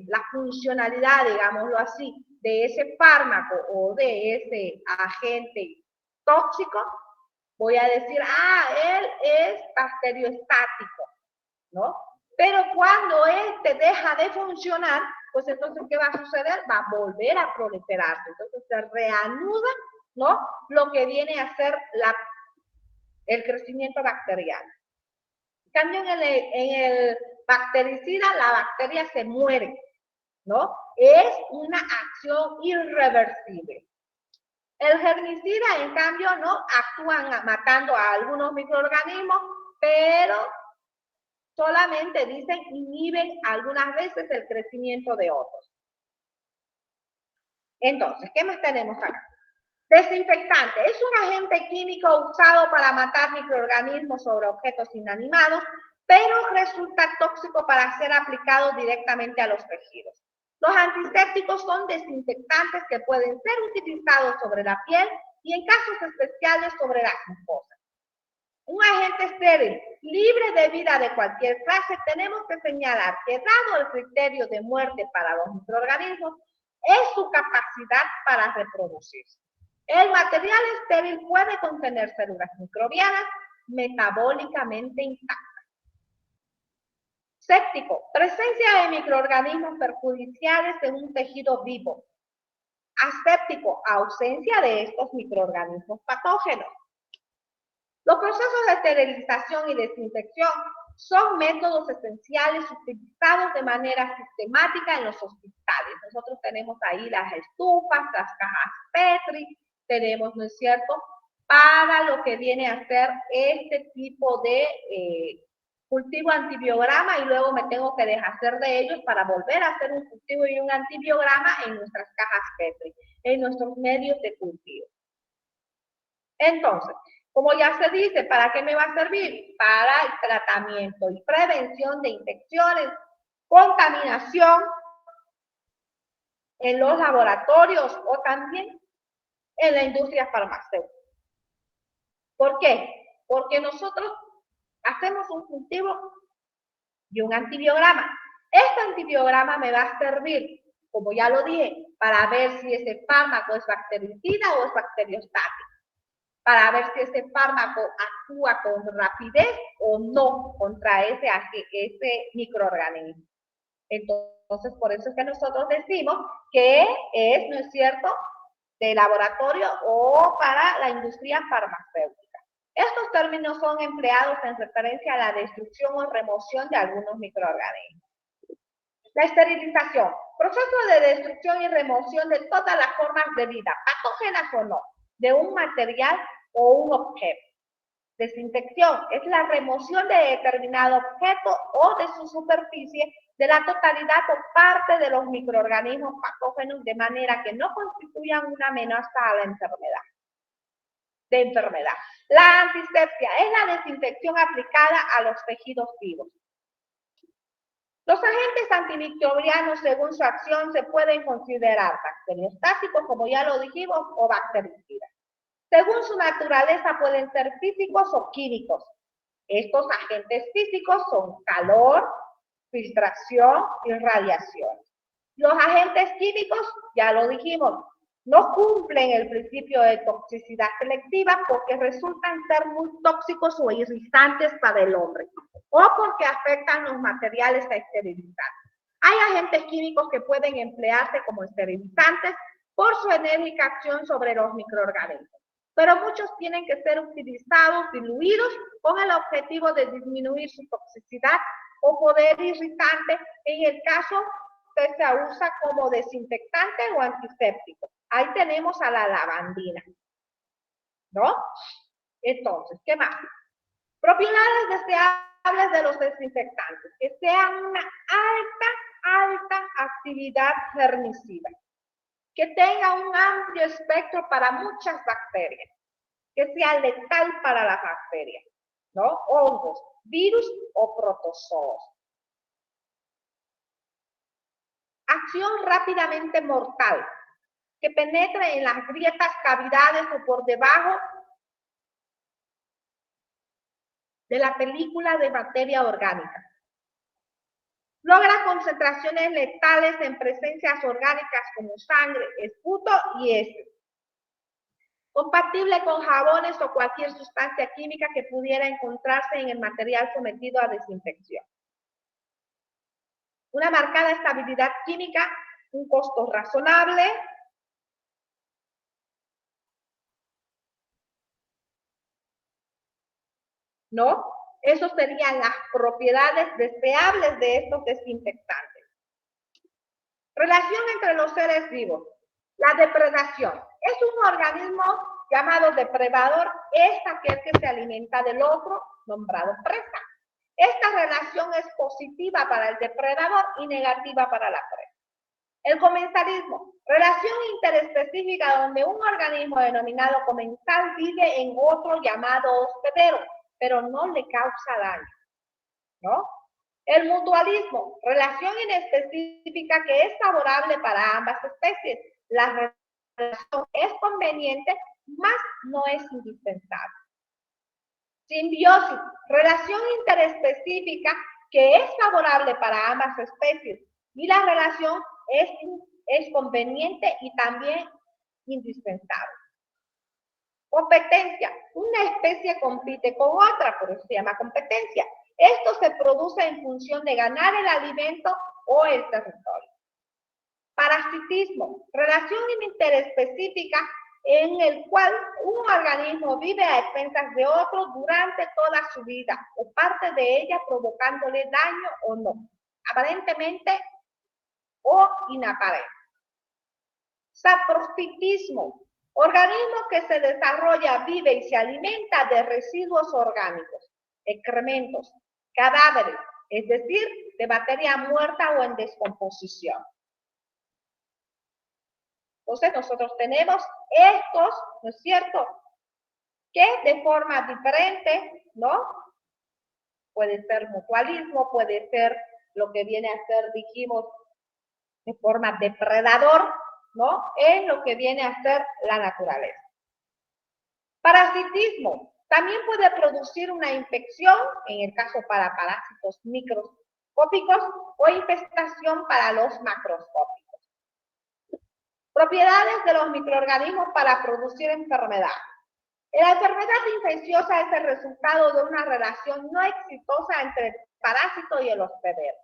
la funcionalidad, digámoslo así, de ese fármaco o de ese agente tóxico, voy a decir, él es bacteriostático, ¿no? Pero cuando este deja de funcionar, pues entonces, ¿qué va a suceder? Va a volver a proliferarse. Entonces, se reanuda, ¿no?, lo que viene a ser el crecimiento bacteriano. En cambio, en el bactericida, la bacteria se muere, ¿no? Es una acción irreversible. El germicida, en cambio, ¿no?, actúan matando a algunos microorganismos, pero solamente dicen inhiben algunas veces el crecimiento de otros. Entonces, ¿qué más tenemos acá? Desinfectante. Es un agente químico usado para matar microorganismos sobre objetos inanimados, pero resulta tóxico para ser aplicado directamente a los tejidos. Los antisépticos son desinfectantes que pueden ser utilizados sobre la piel y en casos especiales sobre las mucosas. Un agente estéril, libre de vida de cualquier clase, tenemos que señalar que dado el criterio de muerte para los microorganismos, es su capacidad para reproducirse. El material estéril puede contener células microbianas metabólicamente intactas. Séptico, presencia de microorganismos perjudiciales en un tejido vivo. Aséptico, ausencia de estos microorganismos patógenos. Los procesos de esterilización y desinfección son métodos esenciales utilizados de manera sistemática en los hospitales. Nosotros tenemos ahí las estufas, las cajas Petri, tenemos, ¿no es cierto?, para lo que viene a ser este tipo de cultivo antibiograma, y luego me tengo que deshacer de ellos para volver a hacer un cultivo y un antibiograma en nuestras cajas Petri, en nuestros medios de cultivo. Entonces, como ya se dice, ¿para qué me va a servir? Para el tratamiento y prevención de infecciones, contaminación en los laboratorios o también en la industria farmacéutica. ¿Por qué? Porque nosotros hacemos un cultivo y un antibiograma. Este antibiograma me va a servir, como ya lo dije, para ver si ese fármaco es bactericida o es bacteriostático, para ver si ese fármaco actúa con rapidez o no contra ese microorganismo. Entonces, por eso es que nosotros decimos que es, ¿no es cierto?, de laboratorio o para la industria farmacéutica. Estos términos son empleados en referencia a la destrucción o remoción de algunos microorganismos. La esterilización, proceso de destrucción y remoción de todas las formas de vida, patógenas o no, de un material o un objeto. Desinfección es la remoción de determinado objeto o de su superficie de la totalidad o parte de los microorganismos patógenos de manera que no constituyan una amenaza a la enfermedad. La antisepsia es la desinfección aplicada a los tejidos vivos. Los agentes antimicrobianos, según su acción, se pueden considerar bacteriostáticos, como ya lo dijimos, o bactericidas. Según su naturaleza, pueden ser físicos o químicos. Estos agentes físicos son calor, filtración y radiación. Los agentes químicos, ya lo dijimos, no cumplen el principio de toxicidad selectiva porque resultan ser muy tóxicos o irritantes para el hombre, o porque afectan los materiales a esterilizar. Hay agentes químicos que pueden emplearse como esterilizantes por su enérgica acción sobre los microorganismos, pero muchos tienen que ser utilizados diluidos con el objetivo de disminuir su toxicidad o poder irritante en el caso que se usa como desinfectante o antiséptico. Ahí tenemos a la lavandina, ¿no? Entonces, ¿qué más? Propiedades deseables de los desinfectantes, que sean una alta actividad germicida, que tenga un amplio espectro para muchas bacterias, que sea letal para las bacterias, ¿no? Hongos, virus o protozoos. Acción rápidamente mortal, que penetre en las grietas, cavidades o por debajo de la película de materia orgánica. Logra concentraciones letales en presencias orgánicas como sangre, esputo y heces. Compatible con jabones o cualquier sustancia química que pudiera encontrarse en el material sometido a desinfección. Una marcada estabilidad química, un costo razonable, ¿no? Esas serían las propiedades deseables de estos desinfectantes. Relación entre los seres vivos. La depredación. Es un organismo llamado depredador, es aquel que se alimenta del otro, nombrado presa. Esta relación es positiva para el depredador y negativa para la presa. El comensalismo. Relación interespecífica donde un organismo denominado comensal vive en otro llamado hospedero, pero no le causa daño, ¿no? El mutualismo, relación inespecífica que es favorable para ambas especies. La relación es conveniente, mas no es indispensable. Simbiosis, relación interespecífica que es favorable para ambas especies y la relación es conveniente y también indispensable. Competencia. Una especie compite con otra, por eso se llama competencia. Esto se produce en función de ganar el alimento o el territorio. Parasitismo, relación interespecífica en el cual un organismo vive a expensas de otro durante toda su vida o parte de ella provocándole daño o no, aparentemente o inaparente. Saprofitismo, organismo que se desarrolla, vive y se alimenta de residuos orgánicos, excrementos, cadáveres, es decir, de materia muerta o en descomposición. Entonces nosotros tenemos estos, ¿no es cierto?, que de forma diferente, ¿no? Puede ser mutualismo, puede ser lo que viene a ser, dijimos, de forma depredador, ¿no? Es lo que viene a ser la naturaleza. Parasitismo, también puede producir una infección, en el caso para parásitos microscópicos, o infestación para los macroscópicos. Propiedades de los microorganismos para producir enfermedad. La enfermedad infecciosa es el resultado de una relación no exitosa entre el parásito y el hospedero.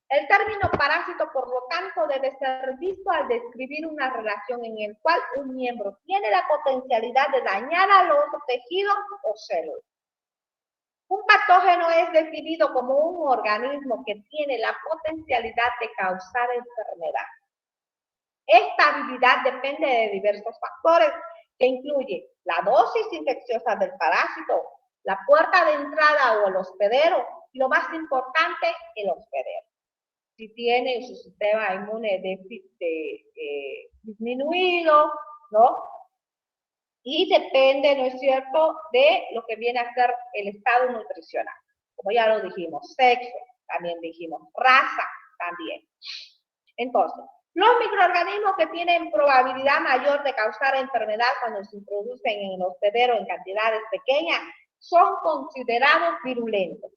El término parásito, por lo tanto, debe ser visto al describir una relación en la cual un miembro tiene la potencialidad de dañar a los tejidos o células. Un patógeno es definido como un organismo que tiene la potencialidad de causar enfermedad. Esta habilidad depende de diversos factores que incluye la dosis infecciosa del parásito, la puerta de entrada o el hospedero, y lo más importante, el hospedero. Si tiene su sistema inmune disminuido, ¿no? Y depende, ¿no es cierto?, de lo que viene a ser el estado nutricional. Como ya lo dijimos, sexo, también dijimos, raza, también. Entonces, los microorganismos que tienen probabilidad mayor de causar enfermedad cuando se introducen en el hospedero en cantidades pequeñas son considerados virulentos.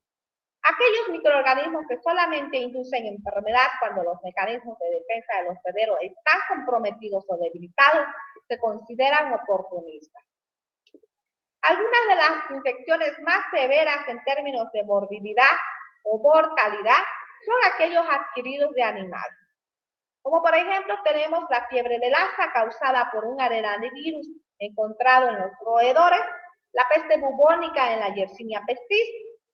Aquellos microorganismos que solamente inducen enfermedad cuando los mecanismos de defensa del hospedero están comprometidos o debilitados se consideran oportunistas. Algunas de las infecciones más severas en términos de morbilidad o mortalidad son aquellos adquiridos de animales. Como por ejemplo tenemos la fiebre de Lassa causada por un adenovirus encontrado en los roedores, la peste bubónica en la Yersinia pestis,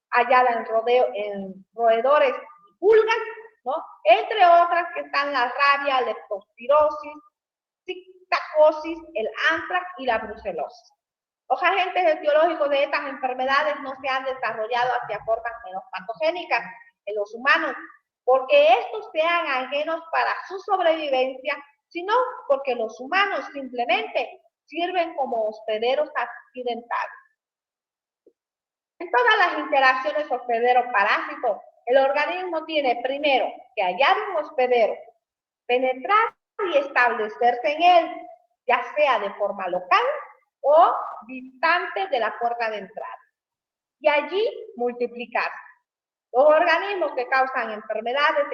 hallada en roedores y pulgas, ¿no? Entre otras que están la rabia, leptospirosis, psittacosis, el antrax y la brucelosis. Los agentes etiológicos de estas enfermedades no se han desarrollado hacia formas menos patogénicas en los humanos, porque estos sean ajenos para su sobrevivencia, sino porque los humanos simplemente sirven como hospederos accidentales. En todas las interacciones hospedero-parásito, el organismo tiene primero que hallar un hospedero, penetrar y establecerse en él, ya sea de forma local o distante de la puerta de entrada, y allí multiplicarse. Los organismos que causan enfermedades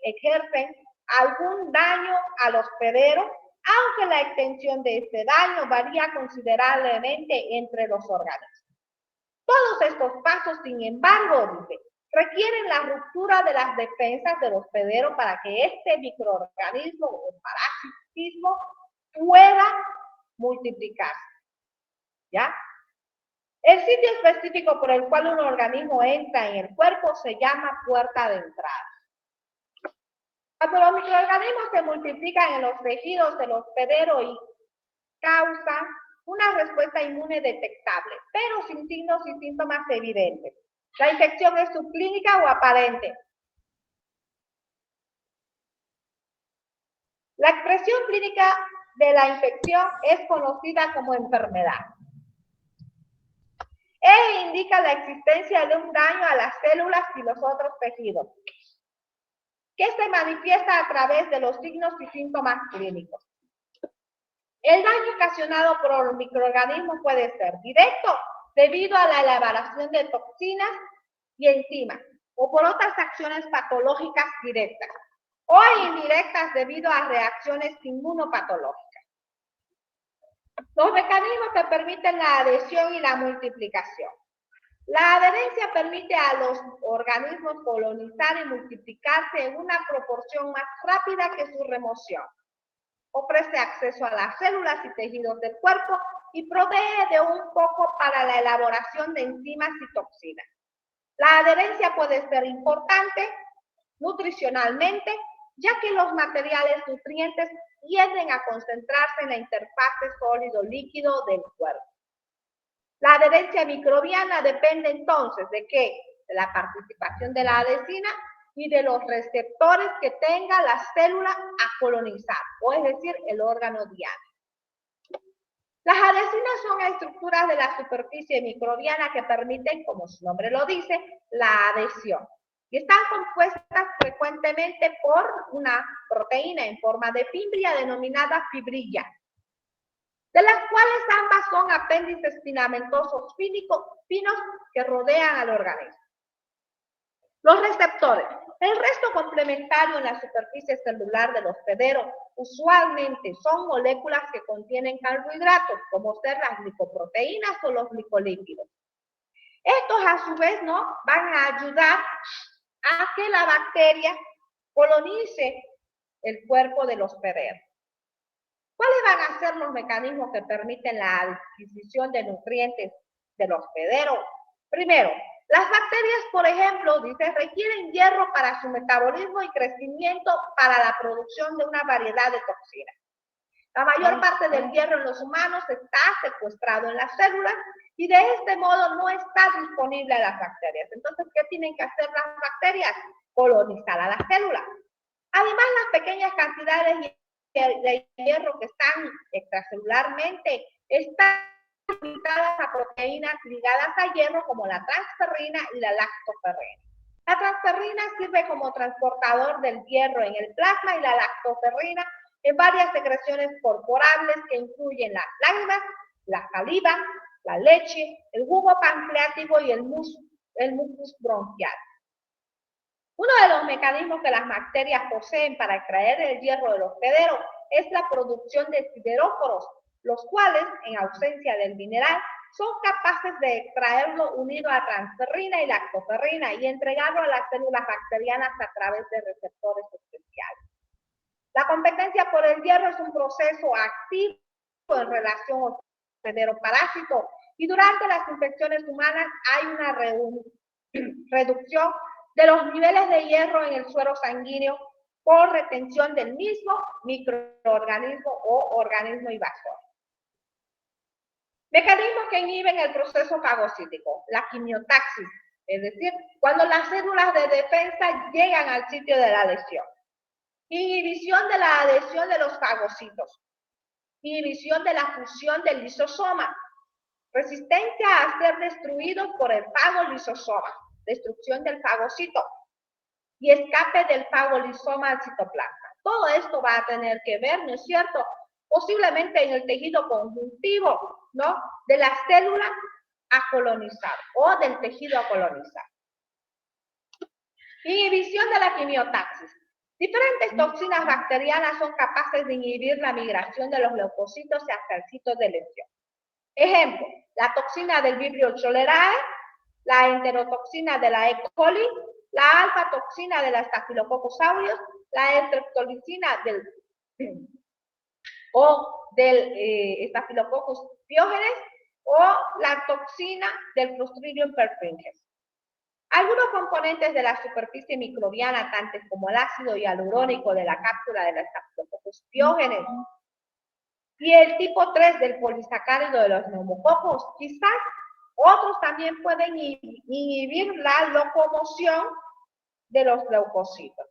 ejercen algún daño al hospedero, aunque la extensión de este daño varía considerablemente entre los organismos. Todos estos pasos, sin embargo, requieren la ruptura de las defensas del hospedero para que este microorganismo o parasitismo pueda multiplicarse. ¿Ya? El sitio específico por el cual un organismo entra en el cuerpo se llama puerta de entrada. Cuando los microorganismos se multiplican en los tejidos del hospedero y causan una respuesta inmune detectable, pero sin signos y síntomas evidentes. La infección es subclínica o aparente. La expresión clínica de la infección es conocida como enfermedad. Indica la existencia de un daño a las células y los otros tejidos, que se manifiesta a través de los signos y síntomas clínicos. El daño ocasionado por los microorganismos puede ser directo, debido a la elaboración de toxinas y enzimas, o por otras acciones patológicas directas, o indirectas debido a reacciones inmunopatológicas. Los mecanismos que permiten la adhesión y la multiplicación. La adherencia permite a los organismos colonizar y multiplicarse en una proporción más rápida que su remoción. Ofrece acceso a las células y tejidos del cuerpo y provee de un poco para la elaboración de enzimas y toxinas. La adherencia puede ser importante nutricionalmente, ya que los materiales nutrientes tienden a concentrarse en la interfase sólido-líquido del cuerpo. La adherencia microbiana depende entonces ¿de qué? De la participación de la adhesina y de los receptores que tenga la célula a colonizar, o es decir, el órgano diana. Las adhesinas son estructuras de la superficie microbiana que permiten, como su nombre lo dice, la adhesión. Y están compuestas frecuentemente por una proteína en forma de fibria denominada fibrilla, de las cuales ambas son apéndices filamentosos finos que rodean al organismo. Los receptores. El resto complementario en la superficie celular del hospedero usualmente son moléculas que contienen carbohidratos, como ser las glicoproteínas o los glicolípidos. Estos a su vez ¿no? van a ayudar a que la bacteria colonice el cuerpo del hospedero. ¿Cuáles van a ser los mecanismos que permiten la adquisición de nutrientes del hospedero? Primero, las bacterias, por ejemplo, dice, requieren hierro para su metabolismo y crecimiento para la producción de una variedad de toxinas. La mayor parte del hierro en los humanos está secuestrado en las células y de este modo no está disponible a las bacterias. Entonces, ¿qué tienen que hacer las bacterias? Colonizar a las células. Además, las pequeñas cantidades de hierro que están extracelularmente están limitadas a proteínas ligadas a hierro como la transferrina y la lactoferrina. La transferrina sirve como transportador del hierro en el plasma y la lactoferrina en varias secreciones corporales que incluyen las lágrimas, la saliva, la leche, el jugo pancreático y el mucus bronquial. Uno de los mecanismos que las bacterias poseen para extraer el hierro del hospedero es la producción de sideróforos, los cuales, en ausencia del mineral, son capaces de extraerlo unido a transferrina y lactoferrina y entregarlo a las células bacterianas a través de receptores especiales. La competencia por el hierro es un proceso activo en relación hospedero-parásito y durante las infecciones humanas hay una reducción de los niveles de hierro en el suero sanguíneo por retención del mismo microorganismo o organismo invasor. Mecanismos que inhiben el proceso fagocítico, la quimiotaxis, es decir, cuando las células de defensa llegan al sitio de la lesión. Inhibición de la adhesión de los fagocitos. Inhibición de la fusión del lisosoma. Resistencia a ser destruidos por el fagolisosoma. Destrucción del fagocito. Y escape del fagolisoma al citoplasma. Todo esto va a tener que ver, ¿no es cierto?, posiblemente en el tejido conjuntivo, ¿no?, de la célula a colonizar o del tejido a colonizar. Inhibición de la quimiotaxis. Diferentes toxinas bacterianas son capaces de inhibir la migración de los leucocitos hacia el sitio de lesión. Ejemplo, la toxina del Vibrio cholerae, la enterotoxina de la E. coli, la alfa-toxina de la Staphylococcus aureus, la estreptolicina del Staphylococcus pyogenes o la toxina del Clostridium perfringens. Algunos componentes de la superficie microbiana, tanto como el ácido hialurónico de la cápsula de la Staphylococcus pyogenes y el tipo 3 del polisacárido de los neumococos, quizás otros también pueden inhibir la locomoción de los leucocitos.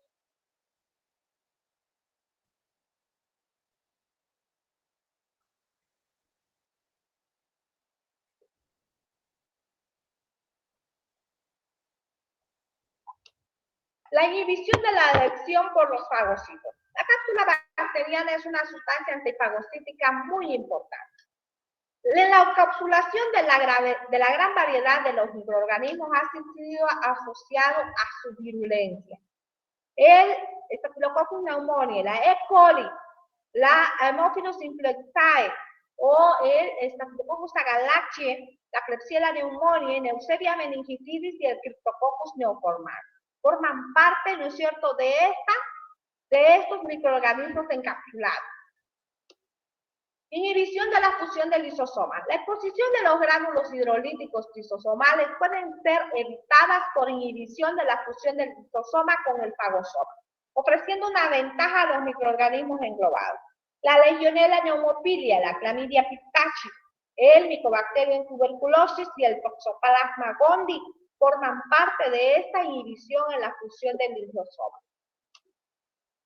La inhibición de la adhesión por los fagocitos. La cápsula bacteriana es una sustancia antifagocítica muy importante. La encapsulación de la gran variedad de los microorganismos ha sido asociado a su virulencia. El Staphylococcus pneumoniae, la E. coli, la Haemophilus influenzae, o el Staphylococcus agalactiae, la Klebsiella pneumoniae, Neisseria meningitidis y el Cryptococcus neoformans. Forman parte, ¿no es cierto?, de estos microorganismos encapsulados. Inhibición de la fusión de lisosomas. La exposición de los gránulos hidrolíticos lisosomales pueden ser evitadas por inhibición de la fusión del lisosoma con el fagosoma, ofreciendo una ventaja a los microorganismos englobados. La Legionella pneumopilia, la Chlamydia pistachio, el Mycobacterium tuberculosis y el Toxoplasma gondii forman parte de esta inhibición en la fusión del lisosoma.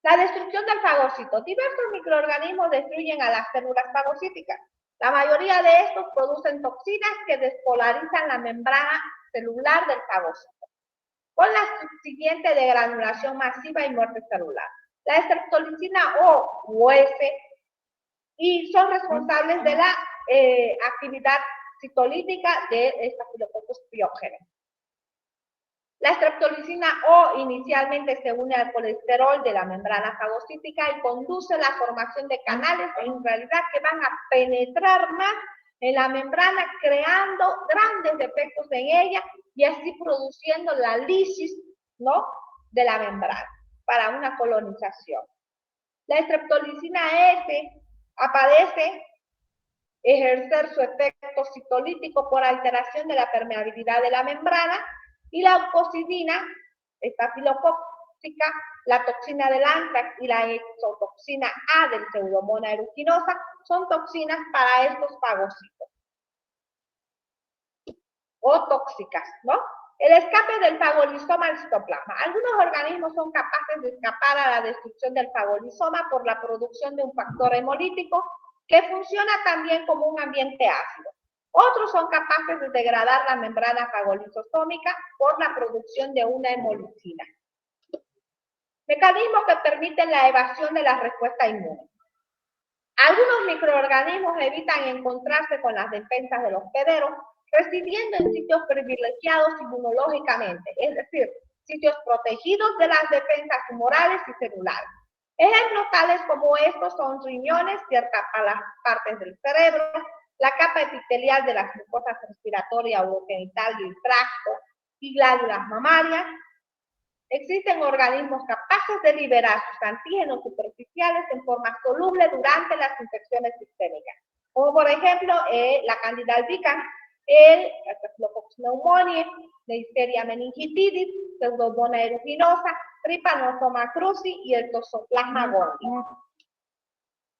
La destrucción del fagocito. Diversos microorganismos destruyen a las células fagocíticas. La mayoría de estos producen toxinas que despolarizan la membrana celular del fagocito, con la siguiente degranulación masiva y muerte celular. La streptolicina O u S y son responsables de la actividad citolítica de Staphylococcus pyogenes. La streptolicina O inicialmente se une al colesterol de la membrana fagocítica y conduce a la formación de canales en realidad que van a penetrar más en la membrana, creando grandes defectos en ella y así produciendo la lisis, ¿no?, de la membrana para una colonización. La streptolicina S aparece ejercer su efecto citolítico por alteración de la permeabilidad de la membrana, y la oncosidina, estafilocócica, la toxina del antrax y la exotoxina A del Pseudomonas aeruginosa son toxinas para estos fagocitos o tóxicas, ¿no? El escape del fagolisoma al citoplasma. Algunos organismos son capaces de escapar a la destrucción del fagolisoma por la producción de un factor hemolítico que funciona también como un ambiente ácido. Otros son capaces de degradar la membrana fagolisosómica por la producción de una hemolicina. Mecanismos que permiten la evasión de la respuesta inmune. Algunos microorganismos evitan encontrarse con las defensas de los hospederos, residiendo en sitios privilegiados inmunológicamente, es decir, sitios protegidos de las defensas tumorales y celulares. Ejemplos tales como estos son riñones, ciertas partes del cerebro, la capa epitelial de las mucosas respiratoria, urogenital y el tracto, y glándulas mamarias. Existen organismos capaces de liberar sus antígenos superficiales en forma soluble durante las infecciones sistémicas, como por ejemplo la Candida albicans, el Staphylococcus pneumoniae, Neisseria meningitidis, Pseudomonas aeruginosa, Trypanosoma cruzi y el Toxoplasma gondii.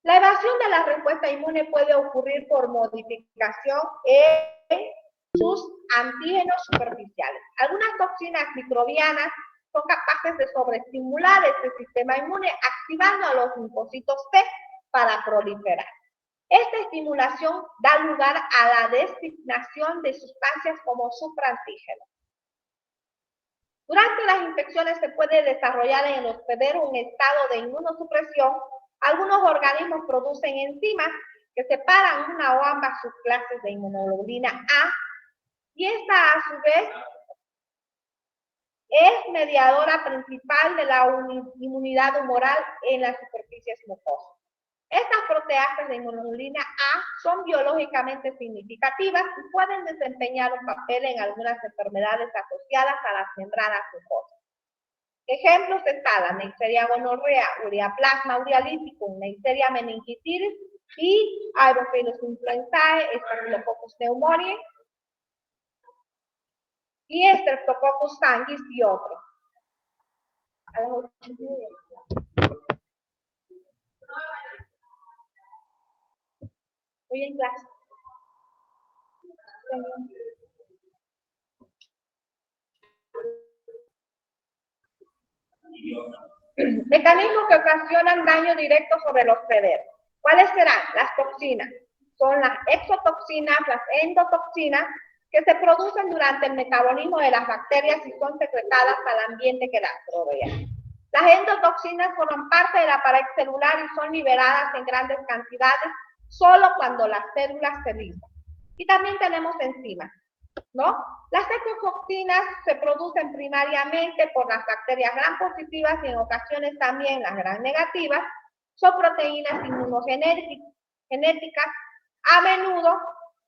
La evasión de la respuesta inmune puede ocurrir por modificación en sus antígenos superficiales. Algunas toxinas microbianas son capaces de sobreestimular este sistema inmune, activando a los linfocitos T para proliferar. Esta estimulación da lugar a la designación de sustancias como supraantígenos. Durante las infecciones se puede desarrollar en el hospedero un estado de inmunosupresión. Algunos organismos producen enzimas que separan una o ambas subclases de inmunoglobulina A, y esta a su vez es mediadora principal de la inmunidad humoral en las superficies mucosas. Estas proteasas de inmunoglobulina A son biológicamente significativas y pueden desempeñar un papel en algunas enfermedades asociadas a las membranas mucosas. Ejemplos están la Neisseria gonorrea, ureaplasma urealyticum, Neisseria meningitidis y Aerophilus influenzae, Staphylococcus pneumoniae y Streptococcus sanguis y otros. A las 8:30. Estoy en clase. Mecanismos que ocasionan daño directo sobre los hospederos. ¿Cuáles serán? Las toxinas. Son las exotoxinas, las endotoxinas, que se producen durante el metabolismo de las bacterias y son secretadas al ambiente que las rodea. Las endotoxinas forman parte de la pared celular y son liberadas en grandes cantidades solo cuando las células se lisan. Y también tenemos enzimas, ¿no? Las exotoxinas se producen primariamente por las bacterias gram positivas y en ocasiones también las gram negativas. Son proteínas inmunogenéticas A menudo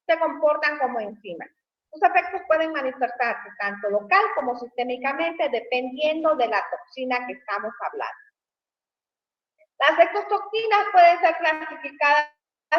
se comportan como enzimas. Sus efectos pueden manifestarse tanto local como sistémicamente dependiendo de la toxina que estamos hablando. Las exotoxinas pueden ser clasificadas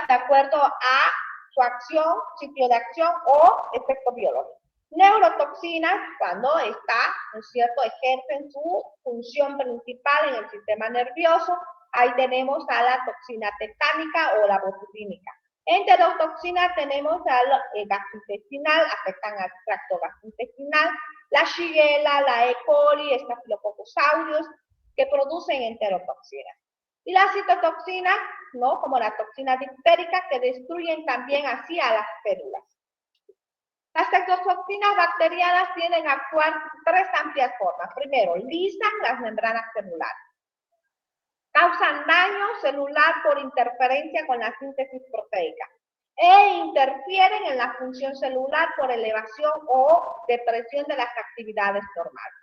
de acuerdo a su acción, sitio de acción o efecto biológico. Neurotoxinas, cuando ¿no es cierto?, ejercen su función principal en el sistema nervioso. Ahí tenemos a la toxina tetánica o la botulínica. Enterotoxinas tenemos al gastrointestinal, afectan al tracto gastrointestinal, la Shigella, la E. coli, Staphylococcus aureus, que producen enterotoxinas. Y las citotoxinas, ¿no?, como la toxina difterica, que destruyen también así a las células. Las exotoxinas bacterianas tienden a actuar de tres amplias formas. Primero, lisan las membranas celulares. Causan daño celular por interferencia con la síntesis proteica. E interfieren en la función celular por elevación o depresión de las actividades normales.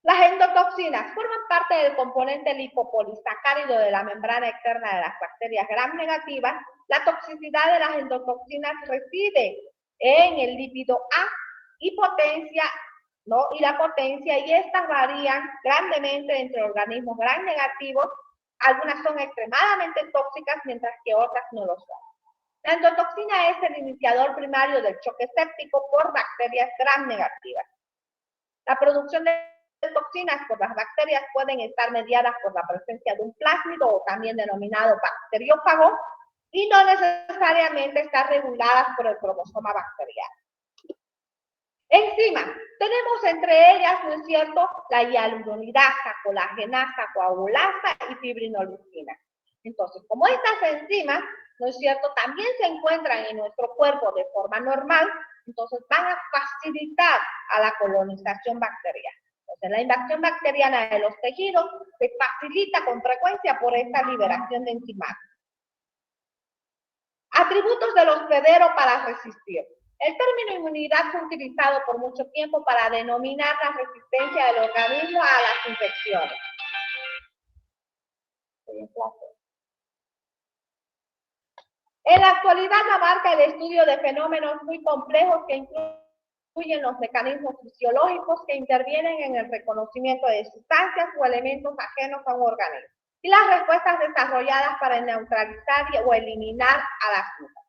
Las endotoxinas forman parte del componente lipopolisacárido de la membrana externa de las bacterias gram negativas. La toxicidad de las endotoxinas reside en el lípido A y potencia, ¿no?, y la potencia, y estas varían grandemente entre organismos gram negativos. Algunas son extremadamente tóxicas, mientras que otras no lo son. La endotoxina es el iniciador primario del choque séptico por bacterias gram negativas. La producción de toxinas por las bacterias pueden estar mediadas por la presencia de un plásmido o también denominado bacteriófago y no necesariamente estar reguladas por el cromosoma bacteriano. Enzimas, tenemos entre ellas, ¿no es cierto?, la hialuronidasa, colagenasa, coagulasa y fibrinolicina. Entonces, como estas enzimas, ¿no es cierto?, también se encuentran en nuestro cuerpo de forma normal, entonces van a facilitar a la colonización bacteriana. Entonces, la invasión bacteriana de los tejidos se facilita con frecuencia por esta liberación de enzimas. Atributos del hospedero para resistir. El término inmunidad fue utilizado por mucho tiempo para denominar la resistencia del organismo a las infecciones. En la actualidad abarca el estudio de fenómenos muy complejos que incluyen los mecanismos fisiológicos que intervienen en el reconocimiento de sustancias o elementos ajenos a un organismo y las respuestas desarrolladas para neutralizar o eliminar a las mismas.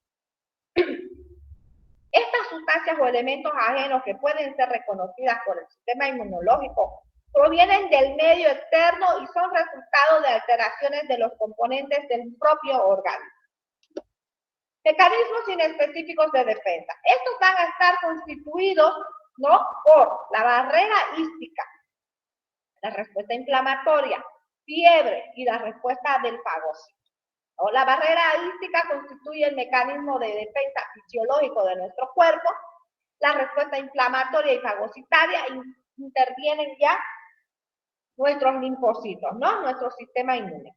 Estas sustancias o elementos ajenos que pueden ser reconocidas por el sistema inmunológico provienen del medio externo y son resultado de alteraciones de los componentes del propio organismo. Mecanismos inespecíficos de defensa. Estos van a estar constituidos, ¿no?, por la barrera hística, la respuesta inflamatoria, fiebre y la respuesta del fagocito. ¿No? La barrera hística constituye el mecanismo de defensa fisiológico de nuestro cuerpo. La respuesta inflamatoria y fagocitaria intervienen ya nuestros linfocitos, ¿no?, nuestro sistema inmune.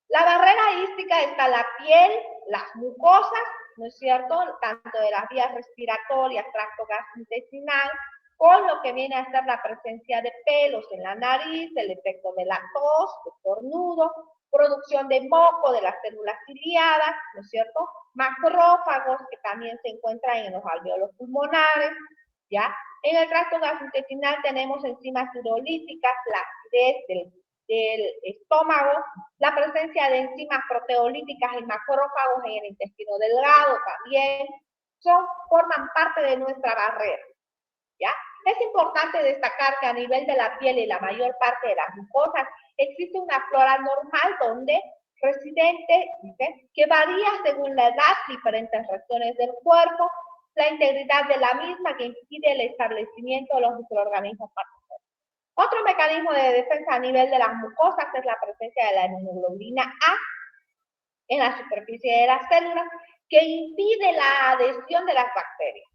La barrera hística está la piel, las mucosas, ¿no es cierto?, tanto de las vías respiratorias, tracto gastrointestinal, con lo que viene a ser la presencia de pelos en la nariz, el efecto de la tos, estornudo, producción de moco de las células ciliadas, ¿no es cierto?, macrófagos que también se encuentran en los alveolos pulmonares, ¿ya? En el tracto gastrointestinal tenemos enzimas urolíticas, la acidez del estómago, la presencia de enzimas proteolíticas y macrófagos en el intestino delgado también, forman parte de nuestra barrera, ¿ya? Es importante destacar que a nivel de la piel y la mayor parte de las mucosas existe una flora normal donde residente, ¿sí?, que varía según la edad, diferentes regiones del cuerpo, la integridad de la misma que impide el establecimiento de los microorganismos patógenos. Otro mecanismo de defensa a nivel de las mucosas es la presencia de la inmunoglobulina A en la superficie de las células que impide la adhesión de las bacterias,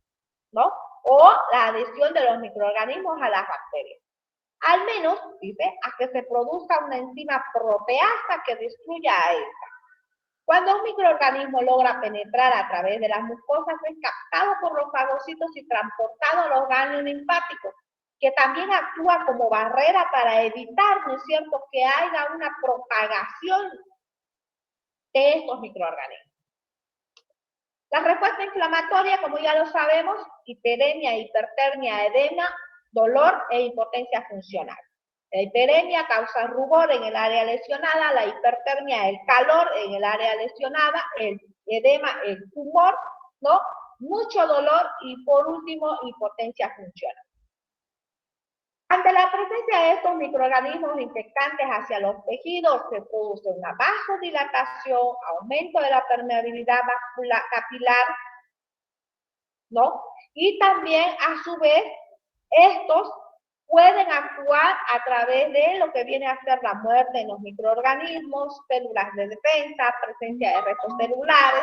¿no?, o la adhesión de los microorganismos a las bacterias. Al menos, dice, a que se produzca una enzima proteasa que destruya a esta. Cuando un microorganismo logra penetrar a través de las mucosas, es captado por los fagocitos y transportado a los ganglios linfáticos, que también actúa como barrera para evitar, ¿no es cierto?, que haya una propagación de estos microorganismos. La respuesta inflamatoria, como ya lo sabemos, hiperemia, hipertermia, edema, dolor e impotencia funcional. La hiperemia causa rubor en el área lesionada, la hipertermia el calor en el área lesionada, el edema el tumor, ¿no? Mucho dolor y por último impotencia funcional. Ante la presencia de estos microorganismos infectantes hacia los tejidos se produce una vasodilatación, aumento de la permeabilidad capilar, ¿no? Y también a su vez estos pueden actuar a través de lo que viene a ser la muerte en los microorganismos, células de defensa, presencia de restos celulares,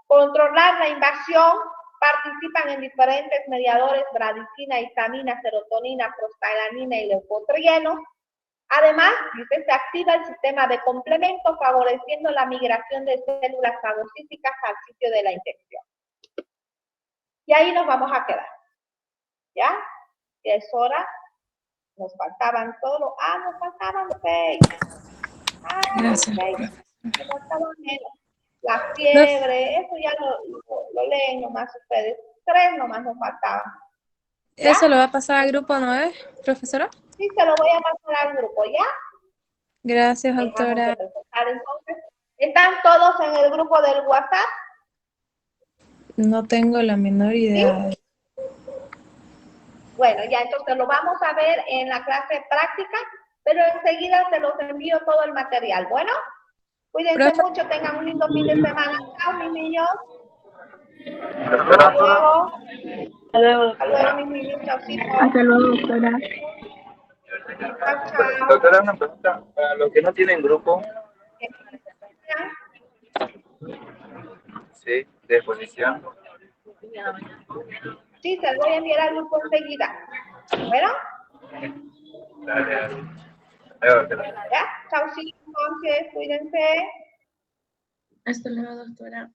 controlar la invasión, participan en diferentes mediadores, bradicina, histamina, serotonina, prostaglandina y leucotrienos. Además, dice, se activa el sistema de complemento favoreciendo la migración de células fagocíticas al sitio de la infección. Y ahí nos vamos a quedar. ¿Ya? Ya es hora. Nos faltaban solo. Nos faltaban 6. Gracias. 6. Nos faltaban menos. La fiebre, eso ya lo leen nomás ustedes. 3 nomás nos faltaban. ¿Ya? ¿Eso lo va a pasar al grupo 9, profesora? Sí, se lo voy a pasar al grupo, ¿ya? Gracias, Dejamos doctora. de presentar, entonces. ¿Están todos en el grupo del WhatsApp? No tengo la menor idea. ¿Sí? Bueno, ya entonces lo vamos a ver en la clase práctica, pero enseguida se los envío todo el material. Bueno, cuídense mucho, tengan un lindo fin de semana. Chao, mis niños. Hasta luego. Hasta luego, mis niños. Chaucito. Hasta luego, doctora. Chao, chao. Doctora, una pregunta. Para los que no tienen grupo, sí, de exposición. Sí, se lo voy a enviar al grupo enseguida. Bueno, Dale, dale. Adiós, doctora. ya, chaucito, entonces, cuídense. Hasta luego, doctora.